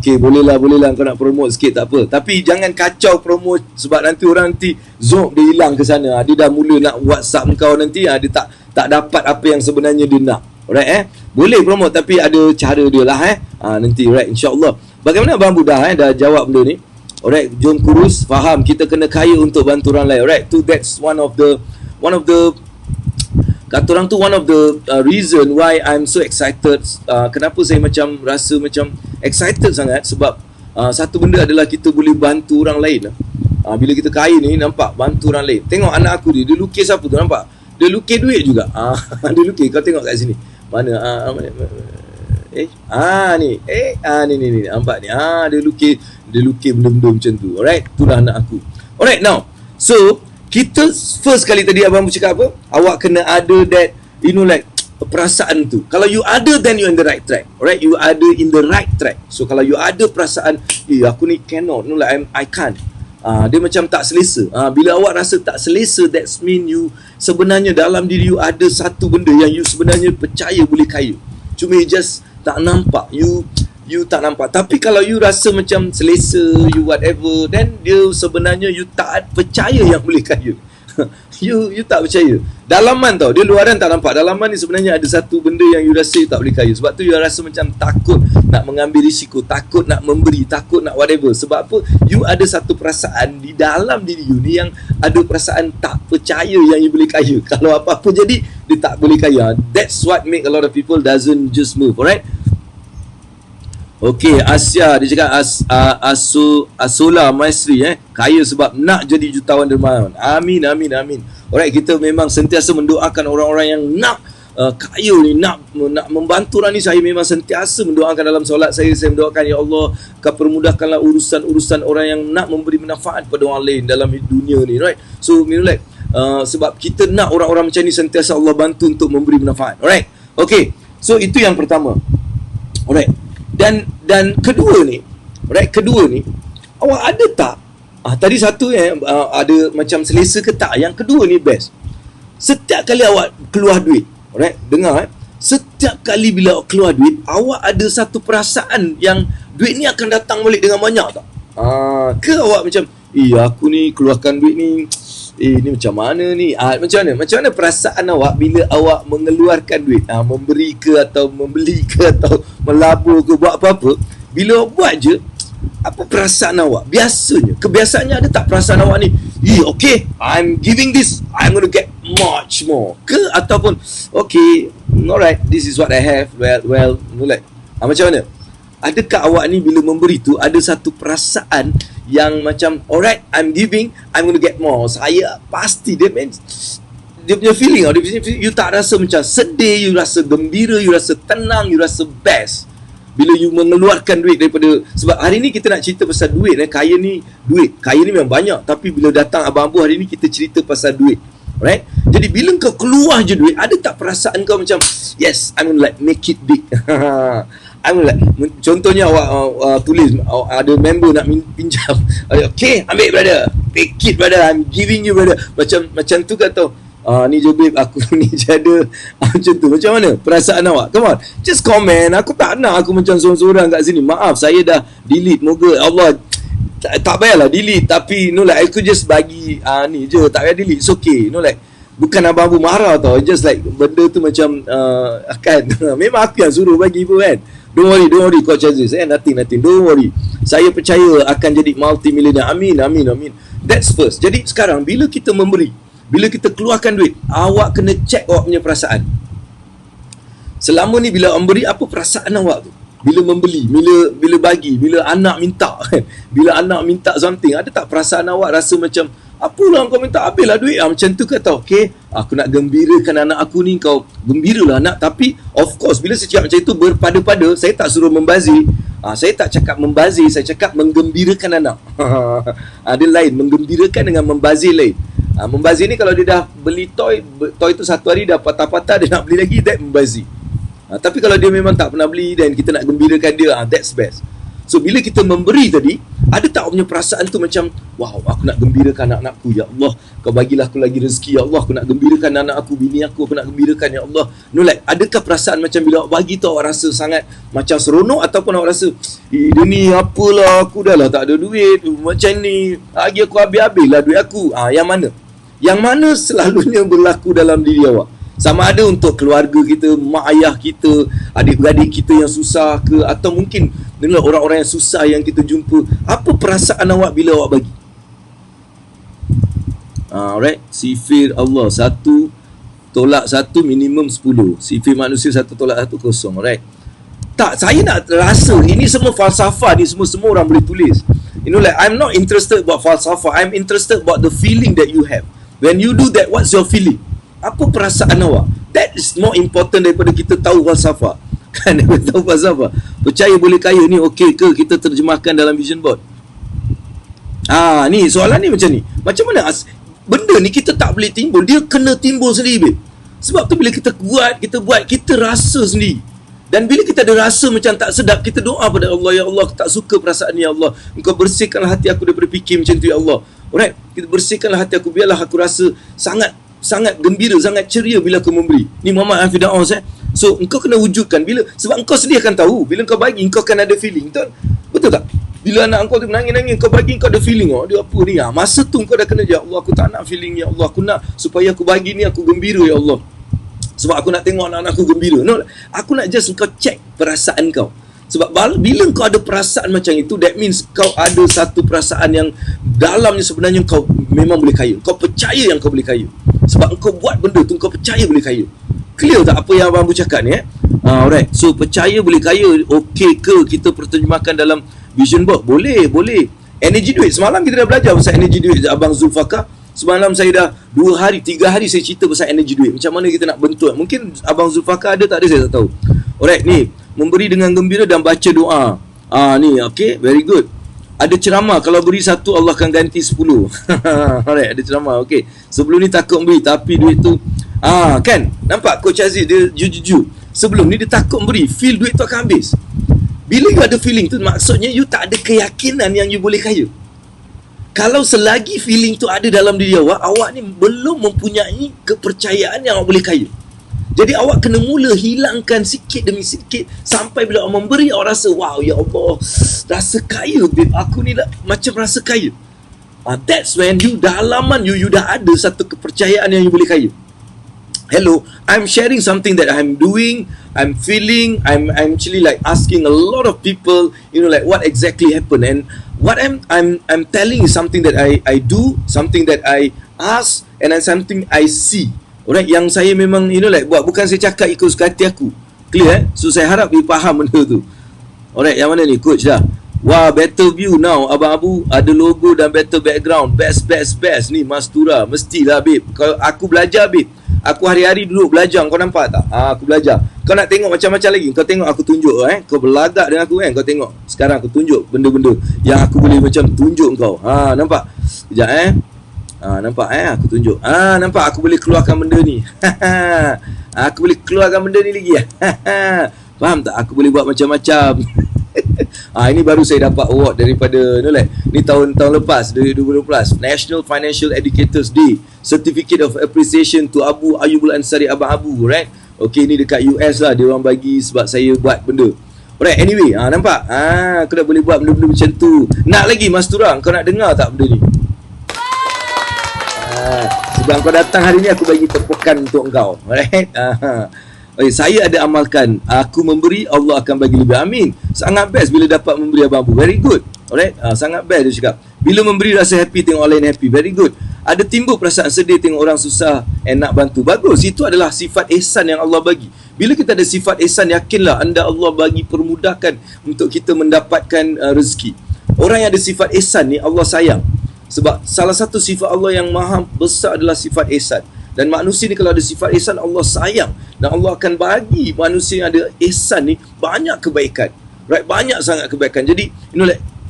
okey, boleh lah kau nak promote sikit, tak apa. Tapi jangan kacau promote, sebab nanti orang zoom dia hilang ke sana. Dia dah mula nak WhatsApp kau nanti, dia tak dapat apa yang sebenarnya dia nak. Alright, boleh promote tapi ada cara dia lah nanti, right, insya-Allah. Bagaimana Abang Buddha dah jawab benda ni. Alright, jom kurus, faham kita kena kaya untuk bantu orang lain. Alright, that's one of the kata orang tu one of the reason why I'm so excited. Kenapa saya macam rasa macam excited sangat, sebab satu benda adalah kita boleh bantu orang lain. Bila kita kaya ni, nampak bantu orang lain. Tengok anak aku dia lukis apa tu, nampak? Dia lukis duit juga. Dia lukis, kau tengok kat sini. Mana? Ni nampak ni. Dia lukis benda-benda macam tu. Alright, itulah anak aku. Alright, now so kita first kali tadi abang bercakap apa? Awak kena ada that, like perasaan tu. Kalau you ada, then you in the right track. Alright, you ada in the right track. So kalau you ada perasaan, aku ni cannot, like I can't. Dia macam tak selesa. Bila awak rasa tak selesa, that's mean you sebenarnya dalam diri you ada satu benda yang you sebenarnya percaya boleh kaya. Cuma you just tak nampak. You tak nampak. Tapi kalau you rasa macam selesa, you whatever, then dia sebenarnya you tak percaya yang boleh kaya. you tak percaya. Dalaman tau, dia luaran tak nampak. Dalaman ni sebenarnya ada satu benda yang you rasa you tak boleh kaya. Sebab tu you rasa macam takut nak mengambil risiko, takut nak memberi, takut nak whatever. Sebab apa? You ada satu perasaan di dalam diri you ni yang ada perasaan tak percaya yang you boleh kaya. Kalau apa-apa jadi, dia tak boleh kaya. That's what make a lot of people doesn't just move. Alright? Okey, Asia dia cakap Asola Maestri kaya sebab nak jadi jutawan dermawan. Amin. Alright, kita memang sentiasa mendoakan orang-orang yang nak kaya ni, nak membantu orang ni. Saya memang sentiasa mendoakan dalam solat saya mendoakan, ya Allah, kau permudahkanlah urusan-urusan orang yang nak memberi manfaat pada orang lain dalam dunia ni, right? So like sebab kita nak orang-orang macam ni sentiasa Allah bantu untuk memberi manfaat. Alright. Okey. So itu yang pertama. Alright. Dan kedua ni, awak ada tak? Tadi satu ada macam selesa ke tak? Yang kedua ni best. Setiap kali awak keluar duit, alright, dengar setiap kali bila awak keluar duit, awak ada satu perasaan yang duit ni akan datang balik dengan banyak tak? Ke awak macam, aku ni keluarkan duit ni, ni macam mana ni? Macam mana perasaan awak bila awak mengeluarkan duit? Memberi ke atau membeli ke atau melabur ke, buat apa-apa, bila awak buat je, apa perasaan awak? Kebiasaannya ada tak perasaan awak ni, okay, I'm giving this, I'm going to get much more? Ke ataupun, okay, alright, this is what I have, well, like, macam mana? Adakah awak ni bila memberi tu ada satu perasaan yang macam, alright, I'm giving, I'm going to get more. Saya pasti, dia punya feeling, you tak rasa macam sedih, you rasa gembira, you rasa tenang, you rasa best bila you mengeluarkan duit daripada. Sebab hari ni kita nak cerita pasal duit, kaya ni memang banyak, tapi bila datang Abang Abu hari ni kita cerita pasal duit. Alright? Jadi bila kau keluar je duit, ada tak perasaan kau macam, yes, I'm going to like make it big. I'm like, contohnya awak tulis, ada member nak pinjam, okay, ambil brother, take it brother, I'm giving you brother, macam tu kata, ni je babe, aku ni je ada, macam tu. Macam mana perasaan awak? Come on, just comment. Aku tak nak aku macam seorang-seorang kat sini. Maaf, saya dah delete. Moga Allah tak payahlah delete, tapi like aku just bagi ni je, tak payah delete, it's okay. Like bukan Abang Abu marah tau, just like benda tu macam kan memang aku yang suruh bagi pun kan. Don't worry Coach Aziz, nothing, don't worry. Saya percaya akan jadi multi-millionaire. Amin. That's first. Jadi sekarang bila kita memberi, bila kita keluarkan duit, awak kena check awak punya perasaan. Selama ni bila memberi, apa perasaan awak tu? Bila membeli, bila bagi, bila anak minta kan. Bila anak minta something, ada tak perasaan awak rasa macam, apalah kau minta, habislah duit macam tu kata, okay, aku nak gembirakan anak aku ni, kau gembiralah anak. Tapi of course bila saya cakap macam itu berpada-pada, saya tak suruh membazir. Saya tak cakap membazir, saya cakap menggembirakan anak. Ada lain, menggembirakan dengan membazir lain. Membazir ni kalau dia dah beli toy tu satu hari dah patah-patah, dia nak beli lagi, that membazir. Tapi kalau dia memang tak pernah beli dan kita nak gembirakan dia, that's best. So bila kita memberi tadi, ada tak punya perasaan tu macam, wow, aku nak gembirakan anak-anakku, ya Allah, kau bagilah aku lagi rezeki, ya Allah, aku nak gembirakan anak aku, bini aku nak gembirakan, ya Allah. No, like, adakah perasaan macam bila awak bagi tu awak rasa sangat macam seronok, ataupun awak rasa, dia ni apalah, aku dah lah tak ada duit, macam ni, lagi aku habis-habis lah duit aku. Yang mana? Yang mana selalunya berlaku dalam diri awak? Sama ada untuk keluarga kita, mak ayah kita, adik-beradik kita yang susah ke, atau mungkin dengan orang-orang yang susah yang kita jumpa. Apa perasaan awak bila awak bagi? Alright, sifir Allah 1 tolak 1 minimum 10. Sifir manusia 1 tolak 1 kosong. Alright. Tak, saya nak rasa ini semua falsafah ni, semua orang boleh tulis. You know, like, I'm not interested about falsafah. I'm interested about the feeling that you have. When you do that, what's your feeling? Apa perasaan awak? That is more important daripada kita tahu falsafah. Kan, daripada tahu falsafah. Percaya boleh kaya ni okey ke kita terjemahkan dalam vision board? Ni soalan ni macam ni. Macam mana benda ni kita tak boleh timbul, dia kena timbul sendiri, babe. Sebab tu bila kita buat, kita rasa sendiri. Dan bila kita ada rasa macam tak sedap, kita doa pada Allah, ya Allah, aku tak suka perasaan ni, ya Allah. Engkau bersihkanlah hati aku daripada fikir macam tu, ya Allah. Alright, kita bersihkanlah hati aku, biarlah aku rasa sangat gembira, sangat ceria bila aku memberi. Ni Muhammad Al-Firdaus. So engkau kena wujudkan, sebab engkau sendiri akan tahu, bila engkau bagi, engkau akan ada feeling. Betul tak? Bila anak engkau tu menangis-nangis, kau bagi, engkau ada feeling, dia apa ni? Masa tu engkau dah kena, ya Allah, aku tak nak feeling, ya Allah, aku nak supaya aku bagi ni, aku gembira, ya Allah. Sebab aku nak tengok anak-anak aku gembira. No, aku nak just engkau check perasaan kau. Sebab bila kau ada perasaan macam itu, that means kau ada satu perasaan yang dalamnya sebenarnya kau memang boleh kaya. Kau percaya yang kau boleh kaya. Sebab kau buat benda tu, kau percaya boleh kaya. Clear tak apa yang Abang Bu cakap ni? Alright. So percaya boleh kaya, okey ke kita terjemahkan dalam vision board? Boleh. Energy duit. Semalam kita dah belajar pasal energy duit Abang Zulfaqar. Semalam saya dah 2 hari, 3 hari saya cerita pasal energy duit. Macam mana kita nak bentuk. Mungkin Abang Zulfaqar ada tak ada, saya tak tahu. Alright, ni memberi dengan gembira dan baca doa. Ni okay, very good. Ada ceramah, kalau beri 1 Allah akan ganti 10. Alright, ada ceramah. Okay, sebelum ni takut beri, tapi duit tu kan, nampak Coach Aziz dia jujur. Sebelum ni dia takut beri, feel duit tu akan habis. Bila you ada feeling tu, maksudnya you tak ada keyakinan yang you boleh kaya. Kalau selagi feeling tu ada dalam diri awak ni belum mempunyai kepercayaan yang awak boleh kaya. Jadi awak kena mula hilangkan sikit demi sikit, sampai bila awak memberi, awak rasa, wow, ya Allah, rasa kaya, babe, aku ni macam rasa kaya. That's when you dalaman you dah ada satu kepercayaan yang you boleh kaya. Hello, I'm sharing something that I'm doing, I'm feeling, I'm actually like asking a lot of people, you know, like what exactly happened, and what I'm telling is something that I do, something that I ask, and then something I see. Alright, yang saya memang, you know, like buat, bukan saya cakap ikut suka hati aku. Clear So saya harap dia faham benda tu. Alright, yang mana ni coach dah? Wah, better view now. Abang Abu ada logo dan better background. Best ni Mastura. Mestilah, babe. Kalau aku belajar, babe, aku hari-hari duduk belajar. Kau nampak tak? Aku belajar. Kau nak tengok macam-macam lagi, kau tengok aku tunjuk. Kau berlagak dengan aku, kau tengok. Sekarang aku tunjuk benda-benda yang aku boleh macam tunjuk kau. Nampak? Sekejap, nampak aku tunjuk. Nampak aku boleh keluarkan benda ni. Aku boleh keluarkan benda ni lagi. Faham tak? Aku boleh buat macam-macam. Ini baru saya dapat award daripada ni tahun lepas, 2012, National Financial Educators Day, Certificate of Appreciation to Abu Ayyubul Ansari, Abang Abu, right? Okay, ni dekat US lah, dia orang bagi sebab saya buat benda. Alright, anyway, nampak? Aku dah boleh buat benda-benda macam tu. Nak lagi Mastura, kau nak dengar tak benda ni? Sebab kau datang hari ni, aku bagi tepukan untuk kau. Alright? Saya ada amalkan. Aku memberi, Allah akan bagi lebih. Amin. Sangat best bila dapat memberi, Abang Abu. Very good. Alright? Sangat best dia cakap. Bila memberi rasa happy, tengok orang lain happy. Very good. Ada timbul perasaan sedih tengok orang susah and nak bantu. Bagus. Itu adalah sifat ihsan yang Allah bagi. Bila kita ada sifat ihsan, yakinlah anda Allah bagi permudahkan untuk kita mendapatkan rezeki. Orang yang ada sifat ihsan ni Allah sayang. Sebab salah satu sifat Allah yang maha besar adalah sifat ihsan. Dan manusia ni kalau ada sifat ihsan, Allah sayang. Dan Allah akan bagi manusia yang ada ihsan ni banyak kebaikan. Right? Banyak sangat kebaikan. Jadi,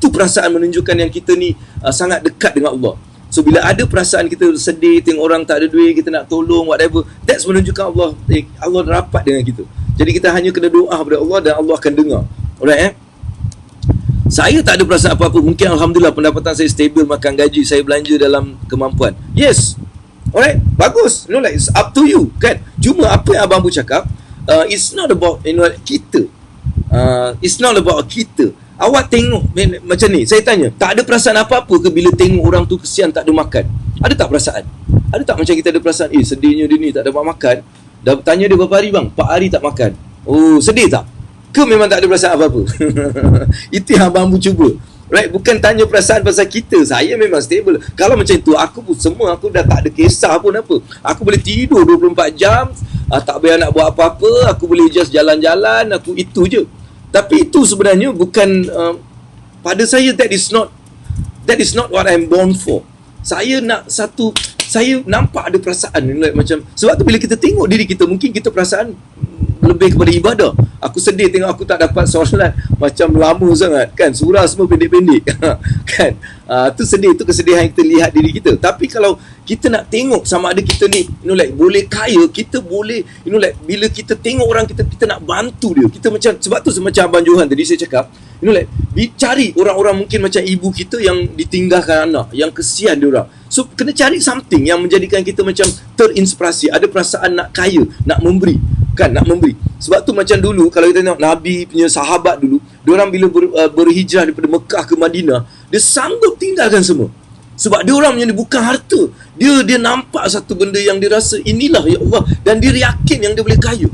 tu perasaan menunjukkan yang kita ni sangat dekat dengan Allah. So, bila ada perasaan kita sedih, tengok orang tak ada duit, kita nak tolong, whatever, that's menunjukkan Allah rapat dengan kita. Jadi, kita hanya kena doa kepada Allah dan Allah akan dengar. Alright, Saya tak ada perasaan apa-apa. Mungkin Alhamdulillah pendapatan saya stabil, makan gaji, saya belanja dalam kemampuan. Yes. Alright, bagus. Like it's up to you, kan? Cuma apa yang Abang Bu cakap, it's not about kita. It's not about kita. Awak tengok macam ni, saya tanya, tak ada perasaan apa-apa ke bila tengok orang tu kesian tak ada makan? Ada tak perasaan? Ada tak macam kita ada perasaan, sedihnya dia ni tak dapat makan? Dah tanya dia berapa hari bang? 4 hari tak makan. Oh, sedih tak? Ke memang tak ada perasaan apa-apa? Itu yang Abang Bu cuba. Right, bukan tanya perasaan pasal kita. Saya memang stable. Kalau macam tu, aku dah tak ada kisah pun apa. Aku boleh tidur 24 jam, tak payah nak buat apa-apa, aku boleh just jalan-jalan, aku itu je. Tapi itu sebenarnya bukan pada saya, that is not what I'm born for. Saya nampak ada perasaan like, macam, sebab tu bila kita tengok diri kita, mungkin kita perasaan lebih kepada ibadah. Aku sedih tengok aku tak dapat solat macam lama sangat, kan, surah semua pendek-pendek. Kan, tu sedih, tu kesedihan yang kita lihat diri kita. Tapi kalau kita nak tengok sama ada kita ni like boleh kaya, kita boleh like bila kita tengok orang kita nak bantu dia, kita macam, sebab tu macam Abang Johan tadi saya cakap, like cari orang-orang mungkin macam ibu kita yang ditinggalkan anak, yang kesian dia orang. So kena cari something yang menjadikan kita macam terinspirasi, ada perasaan nak kaya, nak memberi, kan, nak memberi. Sebab tu macam dulu kalau kita tengok Nabi punya sahabat dulu, diorang bila berhijrah daripada Mekah ke Madinah, dia sanggup tinggalkan semua. Sebab dia orang yang bukan harta, dia nampak satu benda yang dia rasa inilah ya Allah, dan dia yakin yang dia boleh kaya.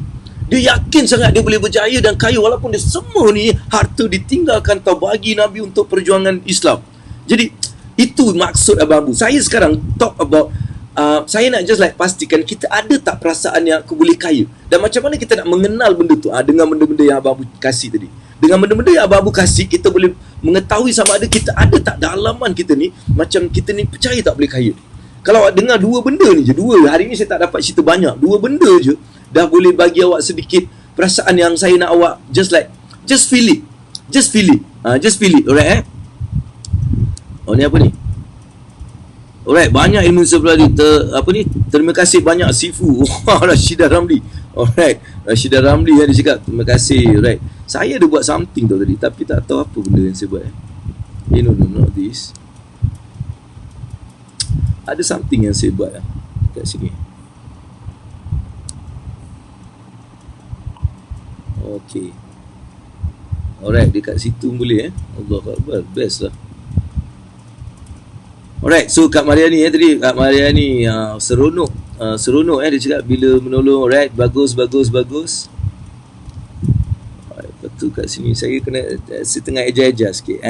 Dia yakin sangat dia boleh berjaya dan kaya walaupun dia semua ni harta ditinggalkan atau bagi Nabi untuk perjuangan Islam. Jadi itu maksud Abang Bu. Saya sekarang talk about saya nak just like pastikan kita ada tak perasaan yang aku boleh kaya. Dan macam mana kita nak mengenal benda tu dengan benda-benda yang Abang Bu kasih tadi. Dengan benda-benda yang Abang Bu kasih, kita boleh mengetahui sama ada kita ada tak dalaman kita ni, macam kita ni percaya tak boleh kaya. Kalau awak dengar dua benda ni je, hari ni saya tak dapat cerita banyak, dua benda je dah boleh bagi awak sedikit perasaan yang saya nak awak just feel it. Just feel it. Alright, Oh, ni apa ni? Alright, banyak ilmu sebelah ni. Terima kasih banyak Sifu. Rashidah Ramli. Alright, Rashidah Ramli yang dia cakap terima kasih. Alright, saya ada buat something tu tadi, tapi tak tahu apa benda yang saya buat. No, not this. Ada something yang saya buat kat sini. Okay. Alright, dekat situ boleh Allah Akbar, best lah. Alright, so Kak Mariani tadi, Kak Mariani seronok dia cakap bila menolong. Alright, bagus. Alright, betul kat sini saya tengah eja-eja sikit.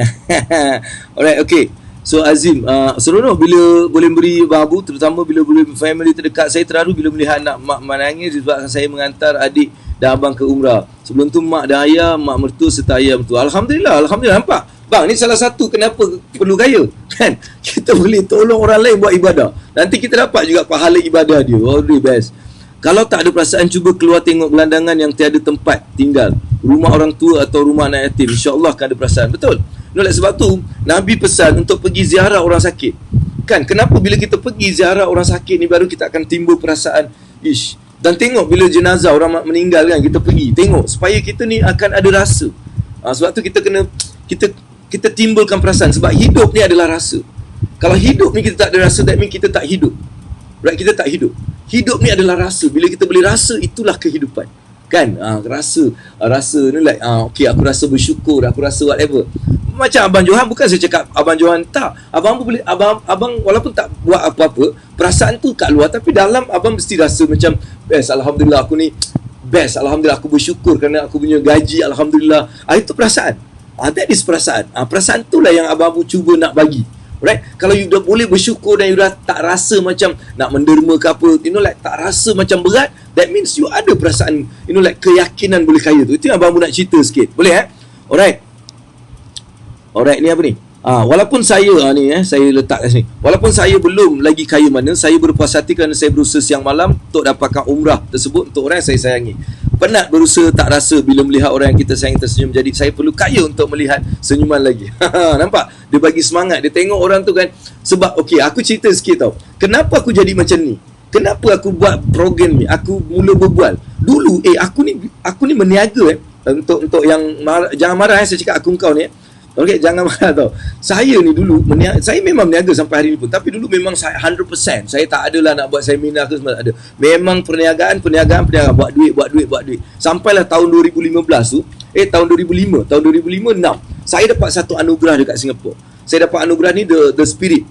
Alright, okay. So Azim, seronok bila boleh beri babu, terutama bila boleh family terdekat. Saya terharu bila melihat anak mak menangis sebab saya mengantar adik dan abang ke umrah. Sebelum tu mak dan ayah, mak mertua serta ayah mertua. Alhamdulillah, nampak? Bang, ni salah satu kenapa perlu kaya, kan? Kita boleh tolong orang lain buat ibadah. Nanti kita dapat juga pahala ibadah dia. Oh, the best. Kalau tak ada perasaan, cuba keluar tengok gelandangan yang tiada tempat tinggal, rumah orang tua atau rumah anak yatim. InsyaAllah akan ada perasaan. Betul? Sebab tu Nabi pesan untuk pergi ziarah orang sakit. Kan? Kenapa bila kita pergi ziarah orang sakit ni baru kita akan timbul perasaan dan tengok bila jenazah orang meninggal, kan, kita pergi tengok supaya kita ni akan ada rasa. Sebab tu kita kena kita timbulkan perasaan. Sebab hidup ni adalah rasa. Kalau hidup ni kita tak ada rasa, that means kita tak hidup. Right? Kita tak hidup. Hidup ni adalah rasa. Bila kita boleh rasa, itulah kehidupan. Kan? Rasa ni like, okay, aku rasa bersyukur, aku rasa whatever. Macam Abang Johan, bukan saya cakap Abang Johan tak. Abang walaupun tak buat apa-apa, perasaan tu kat luar, tapi dalam abang mesti rasa macam best, Alhamdulillah aku ni best, Alhamdulillah aku bersyukur kerana aku punya gaji, Alhamdulillah. Itu perasaan. That is perasaan. Perasaan itulah yang Abang Abu cuba nak bagi. Right? Kalau you dah boleh bersyukur dan you dah tak rasa macam nak menderma ke apa, like tak rasa macam berat, that means you ada perasaan, like keyakinan boleh kaya tu. Itu yang Abang Abu nak cerita sikit. Boleh Alright, ni apa ni? Walaupun saya saya letak kat sini. Walaupun saya belum lagi kaya mana, saya berpuas hati kerana saya berusaha siang malam untuk dapatkan umrah tersebut untuk orang yang saya sayangi. Penat berusaha tak rasa bila melihat orang yang kita sayangi tersenyum. Jadi saya perlu kaya untuk melihat senyuman lagi. Nampak? Dia bagi semangat. Dia tengok orang tu kan. Sebab okey, aku cerita sikit tau. Kenapa aku jadi macam ni? Kenapa aku buat program ni? Aku mula berbual. Dulu aku ni meniaga untuk yang jangan marah saya cakap aku kau ni. Okey, jangan marah tau. Saya ni dulu saya memang meniaga sampai hari ni pun. Tapi dulu memang saya 100%. Saya tak adalah nak buat seminar ke semua, tak ada. Memang perniagaan, buat duit. Sampailah tahun 2015 tu, tahun 2005, tahun 2005 6. Saya dapat satu anugerah dekat Singapura. Saya dapat anugerah ni the spirit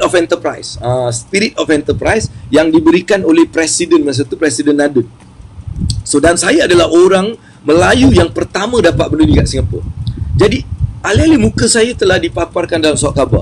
of enterprise. Spirit of enterprise yang diberikan oleh presiden masa tu, Presiden Nadun. So, dan saya adalah orang Melayu yang pertama dapat benda ni kat Singapura. Jadi, alih-alih muka saya telah dipaparkan dalam surat khabar.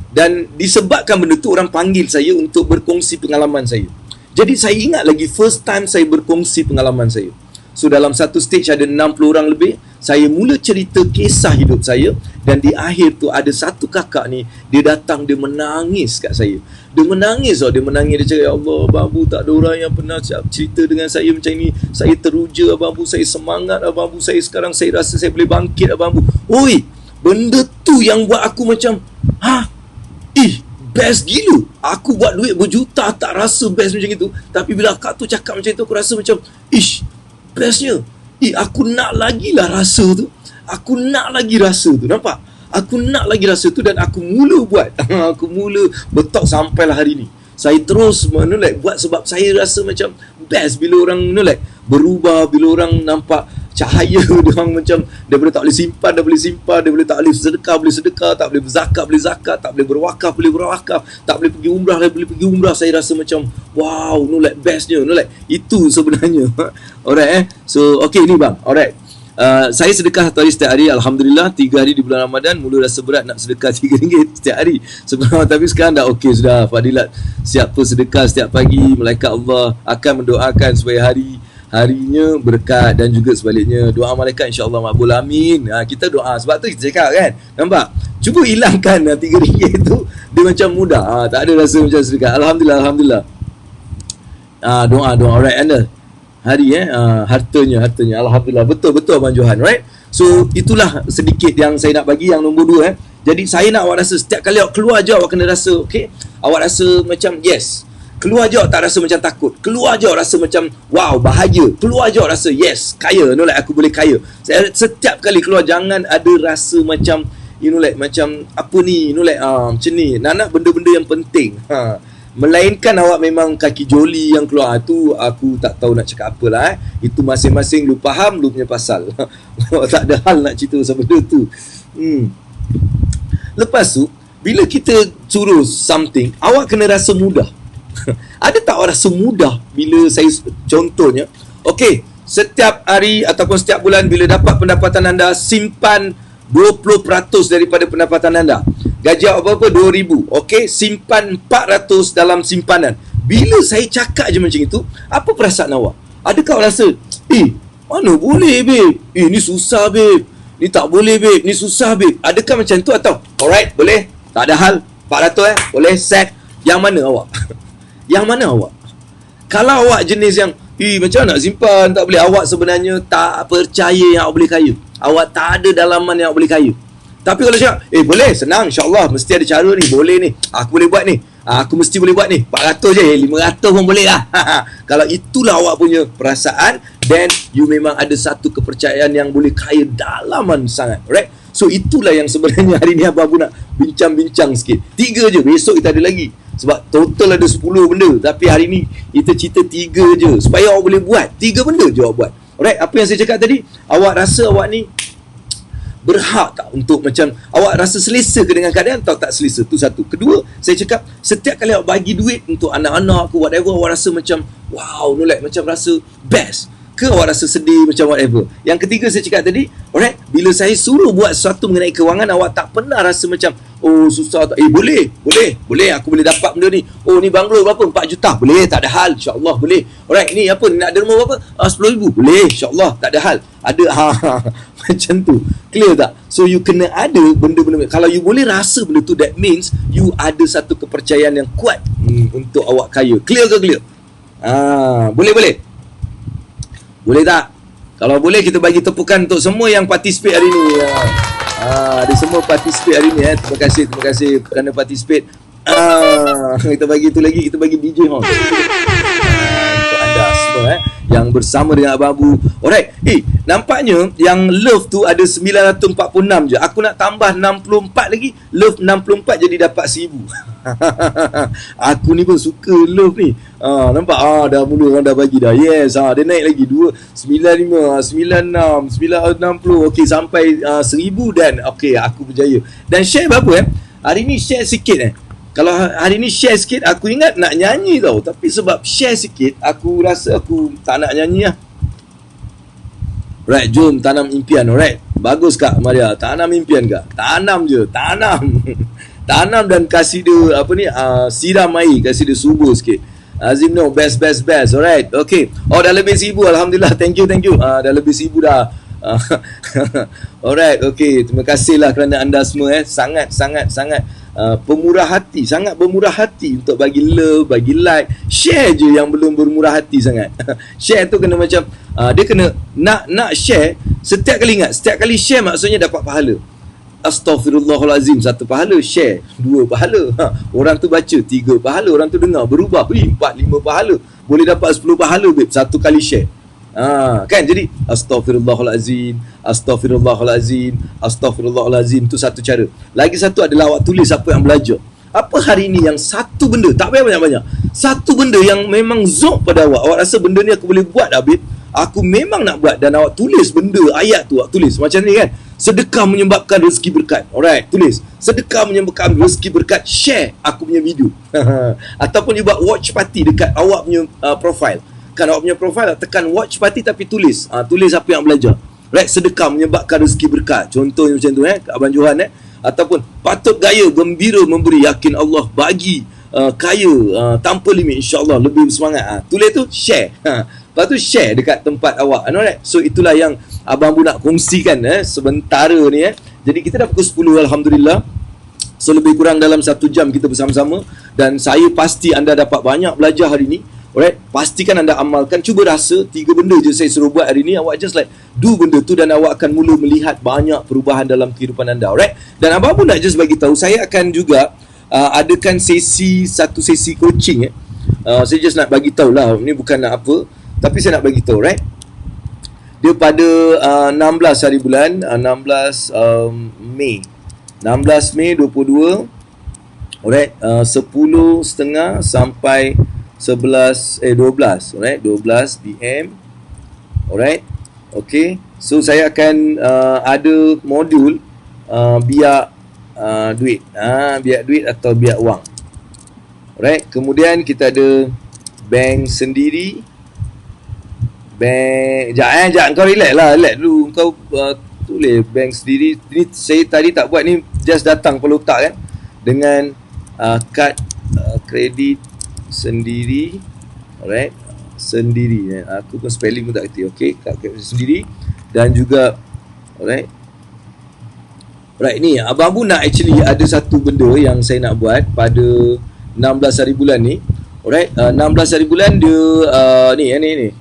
Dan disebabkan benda tu, orang panggil saya untuk berkongsi pengalaman saya. Jadi, saya ingat lagi first time saya berkongsi pengalaman saya. So, dalam satu stage ada 60 orang lebih. Saya mula cerita kisah hidup saya. Dan di akhir tu ada satu kakak ni, dia datang, dia menangis kat saya. Dia menangis. Dia cakap, ya Allah, Abang Abu, tak ada orang yang pernah cerita dengan saya macam ni. Saya teruja, Abang Abu. Saya semangat, Abang Abu. Sekarang saya rasa saya boleh bangkit, Abang Abu. Oi, benda tu yang buat aku macam, best gila. Aku buat duit berjuta, tak rasa best macam itu. Tapi bila akak tu cakap macam itu, aku rasa macam, bestnya. Aku nak lagi lah rasa tu. Aku nak lagi rasa tu. Nampak? Aku nak lagi rasa tu dan aku mula buat. Aku mula betok sampailah hari ni. Saya terus buat sebab saya rasa macam best bila orang berubah, bila orang nampak cahaya dia orang macam daripada tak boleh simpan, dah boleh simpan, daripada tak boleh sedekah, tak boleh berzakat, boleh zakat, tak boleh berwakaf, boleh berwakaf, tak boleh pergi umrah, boleh pergi umrah. Saya rasa macam wow, bestnya, itu sebenarnya. Alright, so okay ni bang, alright. Saya sedekah satu hari setiap hari. Alhamdulillah 3 hari di bulan Ramadan. Mula rasa berat nak sedekah RM3 setiap hari sebenarnya, tapi sekarang dah okey sudah. Fadilat siap sedekah setiap pagi. Malaikat Allah akan mendoakan supaya harinya berkat dan juga sebaliknya. Doa malaikat insya-Allah makbul, amin. Kita doa, sebab tu kita cakap kan, nampak? Cuba hilangkan RM3 tu, dia macam mudah. Tak ada rasa macam sedekah. Alhamdulillah. Doa. Alright, Anda. Hari hartanya. Alhamdulillah. Betul Abang Johan, right? So itulah sedikit yang saya nak bagi. Yang nombor 2 Jadi saya nak awak rasa setiap kali awak keluar je, awak kena rasa okay? Awak rasa macam yes. Keluar je awak tak rasa macam takut. Keluar je awak rasa macam wow, bahagia. Keluar je awak rasa yes, kaya. Aku boleh kaya. Setiap kali keluar jangan ada rasa macam macam apa ni, macam ni. Nak benda-benda yang penting. Melainkan awak memang kaki joli yang keluar tu, aku tak tahu nak cakap apalah. Itu masing-masing lu faham lu punya pasal. Tak ada hal nak cerita pasal benda tu. Lepas tu bila kita suruh something, awak kena rasa mudah. Ada tak awak rasa mudah bila saya contohnya, okey, setiap hari ataupun setiap bulan bila dapat pendapatan anda, simpan 20% daripada pendapatan anda. Gaji apa-apa 2,000. Okey, simpan 400 dalam simpanan. Bila saya cakap je macam itu, apa perasaan awak? Adakah awak rasa, mana boleh babe? Ni susah babe. Ni tak boleh babe. Ni susah babe. Adakah macam tu atau alright, boleh? Tak ada hal. 400 boleh set. Yang mana awak? Yang mana awak? Kalau awak jenis yang macam mana nak simpan, tak boleh. Awak sebenarnya tak percaya yang awak boleh kaya. Awak tak ada dalaman yang awak boleh kaya. Tapi kalau cakap, boleh, senang, insyaAllah, mesti ada cara ni, boleh ni, aku boleh buat ni, aku mesti boleh buat ni, 400 je, 500 pun boleh lah. Kalau itulah awak punya perasaan, then you memang ada satu kepercayaan yang boleh kaya dalaman sangat, right? So itulah yang sebenarnya hari ni Abang Abu nak bincang-bincang sikit. 3 je, besok kita ada lagi. Sebab total ada 10 benda, tapi hari ni kita cerita 3 je, supaya awak boleh buat 3 benda je awak buat. Alright, apa yang saya cakap tadi, awak rasa awak ni berhak tak untuk macam awak rasa selesa ke dengan keadaan atau tak selesa? Tu satu. Kedua, saya cakap setiap kali awak bagi duit untuk anak-anak ke whatever, awak rasa macam wow, macam rasa best ke awak rasa sedih macam whatever. Yang ketiga saya cakap tadi, alright, bila saya suruh buat sesuatu mengenai kewangan, awak tak pernah rasa macam Oh susah tak? Boleh aku boleh dapat benda ni. Oh ni banglo berapa? 4 juta. Boleh, tak ada hal, insyaAllah boleh. Alright, ni apa? Nak ada rumah berapa? 10,000. Boleh, insyaAllah, tak ada hal. Ada macam tu. Clear tak? So you kena ada benda-benda. Kalau you boleh rasa benda tu, that means you ada satu kepercayaan yang kuat untuk awak kaya. Clear ke clear? Boleh Boleh tak? Kalau boleh kita bagi tepukan untuk semua yang participate hari ni. Ada semua participate hari ni. Terima kasih kerana participate. Kita bagi tu lagi, kita bagi DJ Hon. Untuk anda semua yang bersama dengan Abang Abu. Alright. Nampaknya yang love tu ada 946 je. Aku nak tambah 64 lagi. Love 64 jadi dapat 1000. Aku ni pun suka love ni. Nampak? Dah mula orang dah bagi dah. Yes. Dia naik lagi 95, 96, 960. Okey, sampai 1000 dan okey, aku berjaya. Dan share berapa Hari ni share sikit Kalau hari ni share sikit, aku ingat nak nyanyi tau. Tapi sebab share sikit, aku rasa aku tak nak nyanyi lah. Right, jom tanam impian. Alright, bagus Kak Maria. Tanam impian Kak. Tanam je, tanam. Tanam dan kasih dia siram air, kasih dia subur sikit. Azim no, best. Alright, okay. Dah lebih 1000. Alhamdulillah, thank you. Dah lebih 1000 dah. Alright, okay. Terima kasihlah kerana anda semua sangat pemurah hati, sangat bermurah hati untuk bagi love, bagi like. Share je yang belum bermurah hati sangat. Share tu kena macam dia kena nak share. Setiap kali ingat, setiap kali share maksudnya dapat pahala. Astaghfirullahalazim, 1 pahala. Share 2 pahala. Orang tu baca 3 pahala. Orang tu dengar berubah 4-5 pahala. Boleh dapat 10 pahala babe, 1 kali share. Kan, jadi Astaghfirullahalazim tu satu cara. Lagi satu adalah awak tulis apa yang belajar. Apa hari ni yang satu benda, tak payah banyak-banyak, satu benda yang memang zok pada awak rasa benda ni aku boleh buat Habib, aku memang nak buat. Dan awak tulis benda, ayat tu awak tulis macam ni kan. Sedekah menyebabkan rezeki berkat. Alright, tulis sedekah menyebabkan rezeki berkat. Share aku punya video. Ataupun you buat watch party dekat awak punya profile. Kan awak punya profile, tekan watch party tapi tulis tulis apa yang belajar. Right, sedekah menyebabkan rezeki berkat. Contohnya macam tu Abang Johan ataupun patut gaya gembira memberi, yakin Allah bagi kaya tanpa limit, insya-Allah lebih bersemangat. Tulis tu, share. Lepas tu share dekat tempat awak. Alright, so itulah yang Abang Bu nak kongsikan sementara ni Jadi kita dah pukul 10 alhamdulillah. So lebih kurang dalam 1 jam kita bersama-sama. Dan saya pasti anda dapat banyak belajar hari ni. Alright, pastikan anda amalkan. Cuba rasa 3 benda je saya suruh buat hari ni. Awak just do benda tu dan awak akan mula melihat banyak perubahan dalam kehidupan anda. Alright, dan Abang pun nak just bagi tahu, saya akan juga adakan satu sesi coaching saya just nak bagi tahu lah, ni bukan nak apa, tapi saya nak bagi tahu. Right, dia pada 16 hari bulan 16 Mei 22. Alright, 10.30 sampai 12. Alright, 12 PM. Alright, okay. So saya akan ada modul biak duit. Biak duit atau biak wang. Alright, kemudian kita ada bank sendiri. Bank, sekejap kau relax dulu. Kau tulis bank sendiri. Ni saya tadi tak buat, ni just datang kepala otak kan. Dengan kad kredit sendiri. Alright, sendiri aku pun spelling pun tak kerti. Okay, kad kredit sendiri. Dan juga alright, ni Abang Bu nak actually ada satu benda yang saya nak buat pada 16 hari bulan ni. Alright, 16 hari bulan dia ni.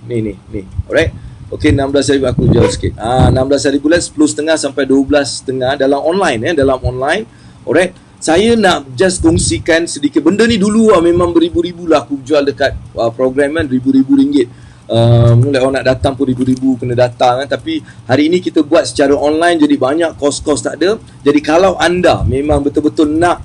Alright, okay, 16 hari bulan aku jauh sikit. 16 hari bulan 10.30 sampai 12.30 dalam online dalam online. Alright, saya nak just kongsikan sedikit benda ni. Dulu memang beribu-ribu lah aku jual dekat program kan, ribu-ribu ringgit. Orang nak datang pun ribu-ribu kena datang kan. Tapi hari ini kita buat secara online, jadi banyak kos-kos tak ada. Jadi kalau anda memang betul-betul nak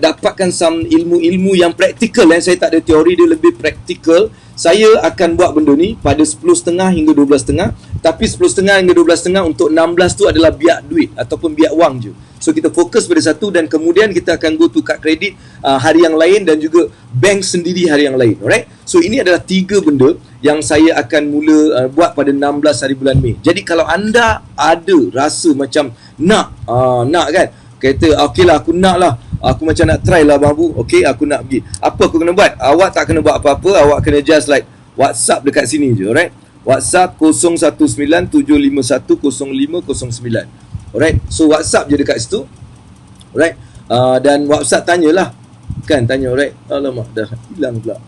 dapatkan some ilmu-ilmu yang praktikal, saya tak ada teori, dia lebih praktikal. Saya akan buat benda ni pada 10.30 hingga 12.30. Tapi 10.30 hingga 12.30 untuk 16 tu adalah biak duit ataupun biak wang je. So kita fokus pada satu, dan kemudian kita akan go to kad kredit hari yang lain, dan juga bank sendiri hari yang lain. Alright, so ini adalah 3 benda yang saya akan mula buat pada 16 hari bulan Mei. Jadi kalau anda ada rasa macam nak kan, Kata okey lah, aku nak lah, aku macam nak try lah Abang Abu. Okey, aku nak pergi. Apa aku kena buat? Awak tak kena buat apa-apa. Awak kena just like WhatsApp dekat sini je. Alright, WhatsApp 0197510509. Alright, so WhatsApp je dekat situ. Alright, dan WhatsApp tanyalah. Kan tanya, alright. Alamak, dah hilang pula.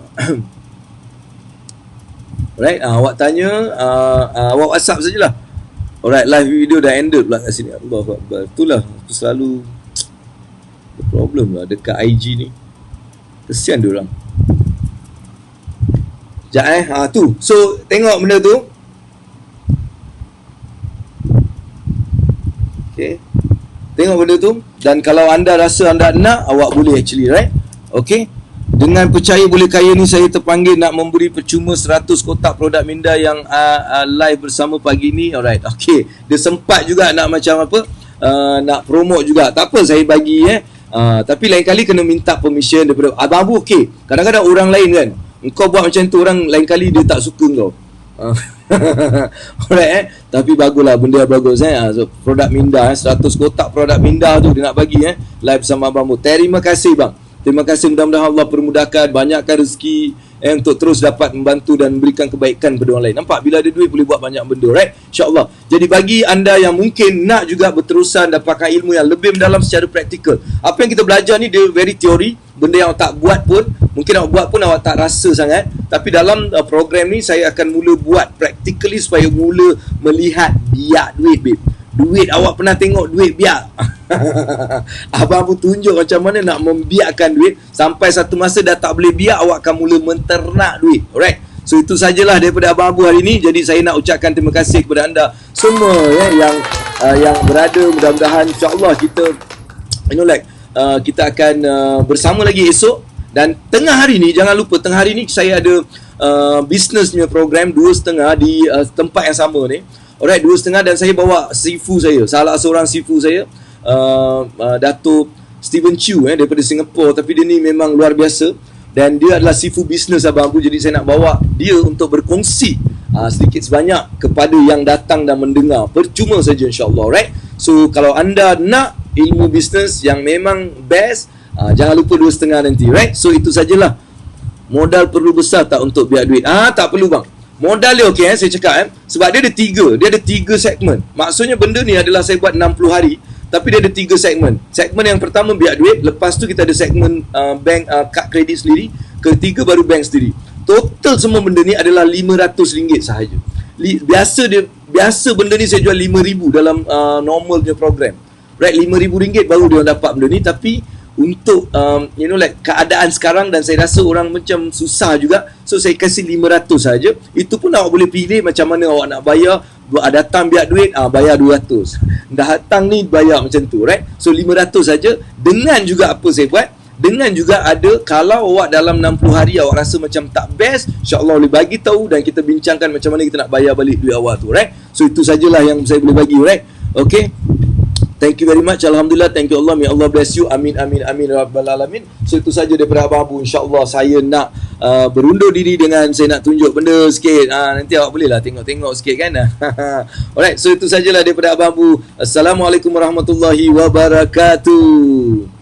Alright, awak tanya, awak WhatsApp sajalah. Alright, live video dah ended pula kat sini. Allahu Akbar. Itulah, aku selalu the problem lah dekat IG ni. Kesian diorang. Sekejap tu. So, tengok benda tu. Okay, tengok benda tu. Dan kalau anda rasa anda nak, awak boleh actually, right? Okay, dengan percaya boleh kaya ni, saya terpanggil nak memberi percuma 100 kotak produk minda yang live bersama pagi ni. Alright, okay, dia sempat juga nak macam apa, nak promote juga. Tak apa, saya bagi tapi lain kali kena minta permission daripada Abang Abu. Okay, kadang-kadang orang lain kan, engkau buat macam tu, orang lain kali dia tak suka kau. Alright, tapi baguslah, benda bagus so, produk minda 100 kotak produk minda tu dia nak bagi live sama Abang Abu. Terima kasih bang. Terima kasih, mudah-mudahan Allah permudahkan, banyakkan rezeki untuk terus dapat membantu dan memberikan kebaikan kepada orang lain. Nampak, bila ada duit boleh buat banyak benda, right? InsyaAllah. Jadi bagi anda yang mungkin nak juga berterusan dapatkan ilmu yang lebih mendalam secara praktikal, apa yang kita belajar ni dia very teori. Benda yang awak tak buat pun, mungkin awak buat pun awak tak rasa sangat. Tapi dalam program ni saya akan mula buat practically supaya mula melihat biak duit, babe. Duit, awak pernah tengok duit biak? Abang Abu tunjuk macam mana nak membiakkan duit. Sampai satu masa dah tak boleh biak, awak akan mula menternak duit. Alright, so itu sajalah daripada Abang Abu hari ini. Jadi saya nak ucapkan terima kasih kepada anda semua yang berada. Mudah-mudahan insyaAllah kita kita akan bersama lagi esok. Dan tengah hari ni, jangan lupa tengah hari ni saya ada business punya program 2.30 di tempat yang sama ni. Alright, 2.30, dan saya bawa sifu saya, salah seorang sifu saya, Datuk Steven Chew daripada Singapura. Tapi dia ni memang luar biasa, dan dia adalah sifu bisnes Abang Abu. Jadi saya nak bawa dia untuk berkongsi sedikit sebanyak kepada yang datang dan mendengar, percuma saja insyaAllah. Alright, so kalau anda nak ilmu bisnes yang memang best, jangan lupa 2.30 nanti. Right, so itu sajalah. Modal perlu besar tak untuk biar duit? Tak perlu bang. Modal dia okey saya cakap sebab dia ada tiga segmen. Maksudnya benda ni adalah saya buat 60 hari, tapi dia ada 3 segmen. Segmen yang pertama biar duit, lepas tu kita ada segmen bank kad kredit sendiri, ketiga baru bank sendiri. Total semua benda ni adalah RM500 sahaja. Biasa benda ni saya jual RM5,000 dalam normal punya program. Right, RM5,000 baru dia dapat benda ni. Tapi untuk keadaan sekarang, dan saya rasa orang macam susah juga, so saya kasih RM500 saja. Itu pun awak boleh pilih macam mana awak nak bayar. Datang biar duit, bayar RM200. Dah datang ni bayar macam tu, right? So RM500 saja. Dengan juga apa saya buat, dengan juga ada, kalau awak dalam 60 hari awak rasa macam tak best, insyaAllah boleh bagi tahu dan kita bincangkan macam mana kita nak bayar balik duit awak tu, right? So itu sajalah yang saya boleh bagi, right? Okay, thank you very much. Alhamdulillah, thank you Allah. May Allah bless you. Amin, amin, amin, rabbal alamin. So itu saja daripada Abang Abu. InsyaAllah saya nak berundur diri dengan saya nak tunjuk benda sikit. Nanti awak boleh lah tengok-tengok sikit kan. Alright, so itu sajalah daripada Abang Abu. Assalamualaikum warahmatullahi wabarakatuh.